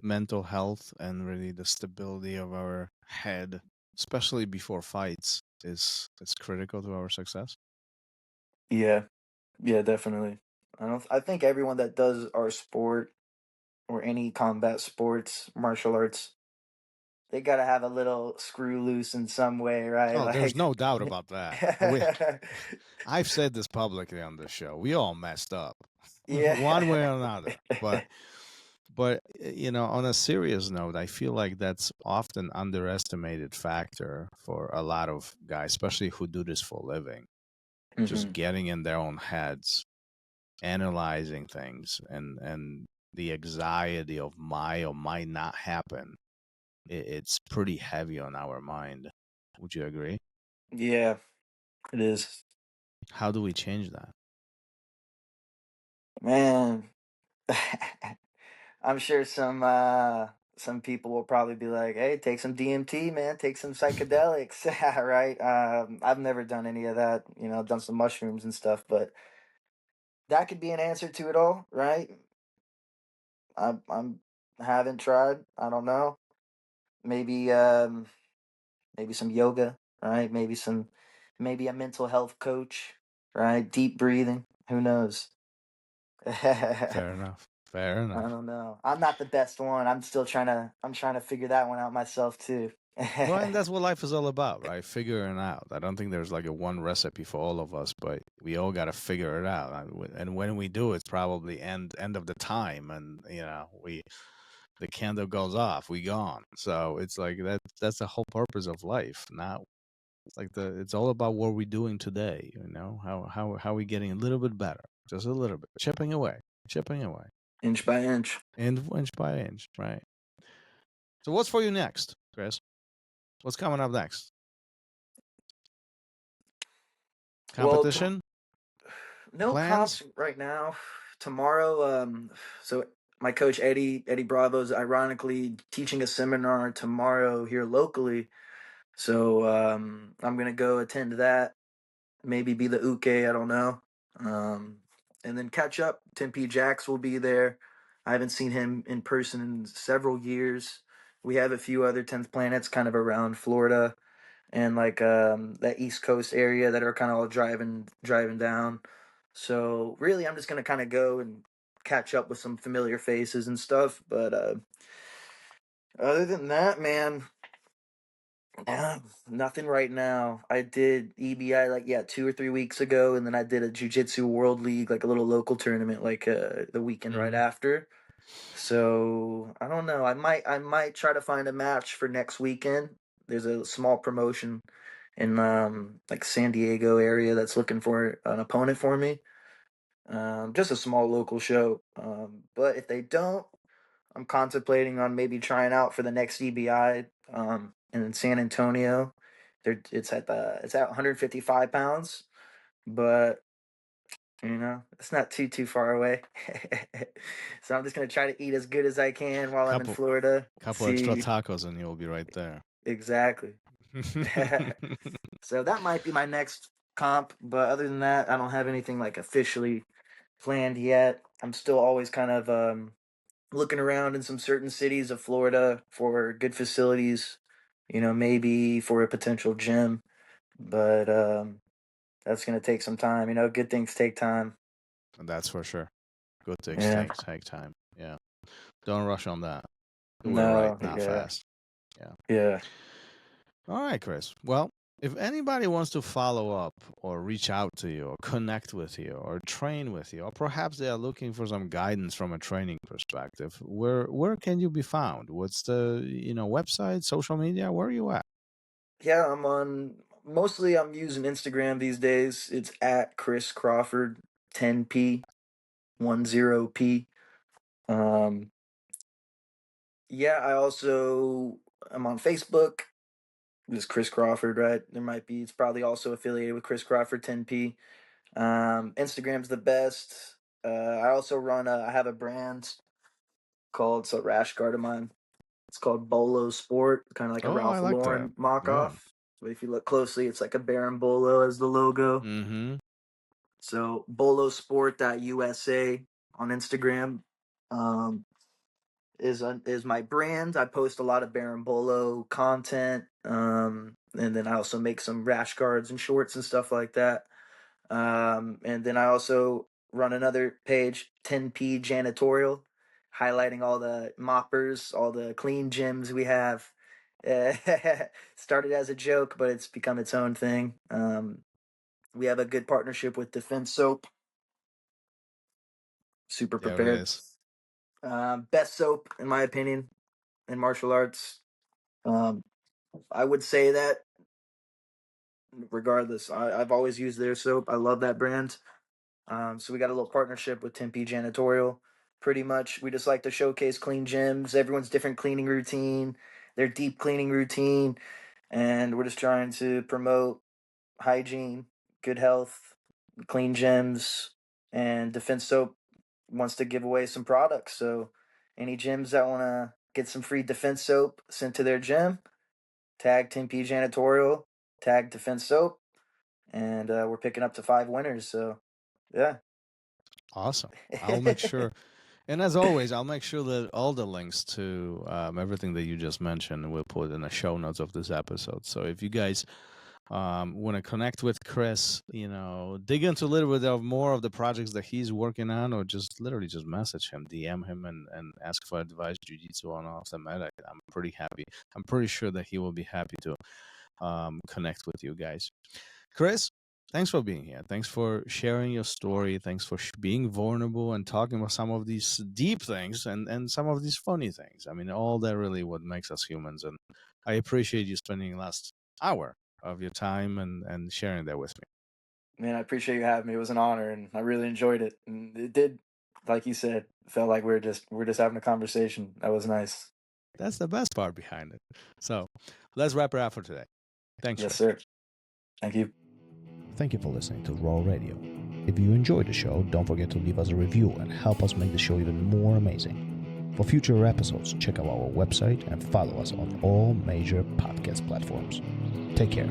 mental health and really the stability of our head, especially before fights, is critical to our success? Yeah. Yeah, definitely. I think everyone that does our sport or any combat sports, martial arts, they gotta have a little screw loose in some way, right? Oh, there's Like no doubt about that. I've said this publicly on the show. We all messed up, yeah. one way or another. But on a serious note, I feel like that's often underestimated factor for a lot of guys, especially who do this for a living. Just hmm getting in their own heads, analyzing things, and the anxiety of might or might not happen. It's pretty heavy on our mind. Would you agree? Yeah, it is. How do we change that? Man. I'm sure some people will probably be like, "Hey, take some DMT, man. Take some psychedelics." Right? I've never done any of that. I've done some mushrooms and stuff, but that could be an answer to it all, right? I'm haven't tried. I don't know. Maybe maybe some yoga, right? Maybe a mental health coach, right? Deep breathing. Who knows? I Fair enough. Fair enough. don't know. I'm not the best one. I'm trying to figure that one out myself too. Well, and that's what life is all about, right? Figuring out. I don't think there's like a one recipe for all of us, but we all got to figure it out. And when we do, it's probably end of the time, and the candle goes off, we gone. So it's like that's the whole purpose of life. Now, it's all about what we're doing today. How we getting a little bit better, just a little bit, chipping away, Inch by inch. inch by inch, right? So what's for you next, Chris? What's coming up next? Well, Competition no plans? comps right now. Tomorrow, so my coach Eddie Bravo's ironically teaching a seminar tomorrow here locally. So I'm gonna go attend that. Maybe be the uke. I don't know. Um, and then catch up. Tempe Jacks will be there. I haven't seen him in person in several years. We have a few other 10th planets kind of around Florida and like that East Coast area that are kind of all driving down. So really, I'm just gonna kind of go and catch up with some familiar faces and stuff. But other than that, man, nothing right now. I did EBI 2 or 3 weeks ago, and then I did a Jiu-Jitsu World League, like a little local tournament, the weekend right Mm. after. So I don't know. I might try to find a match for next weekend. There's a small promotion in like San Diego area that's looking for an opponent for me. Just a small local show. But if they don't, I'm contemplating on maybe trying out for the next EBI in San Antonio. It's at 155 pounds, but it's not too far away. So I'm just gonna try to eat as good as I can while I'm in Florida. Couple extra tacos and you'll be right there. Exactly. So that might be my next comp, but other than that, I don't have anything like officially planned yet. I'm still always kind of looking around in some certain cities of Florida for good facilities, maybe for a potential gym, but that's gonna take some time. Good things take time. That's for sure. Good things take time. Yeah. Don't rush on that. Do it right, not fast. Yeah. All right, Chris. Well, if anybody wants to follow up or reach out to you or connect with you or train with you, or perhaps they are looking for some guidance from a training perspective, where can you be found? What's the website, social media? Where are you at? Yeah, mostly I'm using Instagram these days. It's at Chris Crawford 10P 10P. Yeah, I'm on Facebook. It's Chris Crawford, right? It's probably also affiliated with Chris Crawford 10P. Instagram's the best. I also I have a brand it's a rash guard of mine. It's called Bolo Sport, kind of like a Ralph Lauren mock-off. But if you look closely, it's like a Baron Bolo as the logo. Mm-hmm. So bolosport.usa on Instagram is my brand. I post a lot of Baron Bolo content, and then I also make some rash guards and shorts and stuff like that. And then I also run another page, 10P Janitorial, highlighting all the moppers, all the clean gyms we have. Started as a joke, but it's become its own thing. We have a good partnership with Defense Soap. Super prepared. Best soap, in my opinion, in martial arts. I would say that regardless. I've always used their soap. I love that brand. So we got a little partnership with 10P Janitorial. Pretty much, we just like to showcase clean gyms, everyone's different cleaning routine, their deep cleaning routine, and we're just trying to promote hygiene, good health, clean gyms, and Defense Soap wants to give away some products. So any gyms that want to get some free Defense Soap sent to their gym, tag 10P Janitorial, tag Defense Soap, and we're picking up to 5 winners. So, yeah. Awesome. I'll make sure. And as always, I'll make sure that all the links to everything that you just mentioned we'll put in the show notes of this episode. So if you guys want to connect with Chris, dig into a little bit of more of the projects that he's working on, or just literally just message him, DM him, and ask for advice, jiu-jitsu on off the mat. I'm pretty happy. I'm pretty sure that he will be happy to connect with you guys. Chris, thanks for being here. Thanks for sharing your story. Thanks for being vulnerable and talking about some of these deep things and some of these funny things. I mean, all that really what makes us humans. And I appreciate you spending the last hour of your time and sharing that with me. Man, I appreciate you having me. It was an honor, and I really enjoyed it. And it did, like you said, felt like we're just having a conversation. That was nice. That's the best part behind it. So let's wrap it up for today. Thanks. Yes, sir. Thank you. Thank you for listening to RŌL Radio. If you enjoyed the show, don't forget to leave us a review and help us make the show even more amazing. For future episodes, check out our website and follow us on all major podcast platforms. Take care.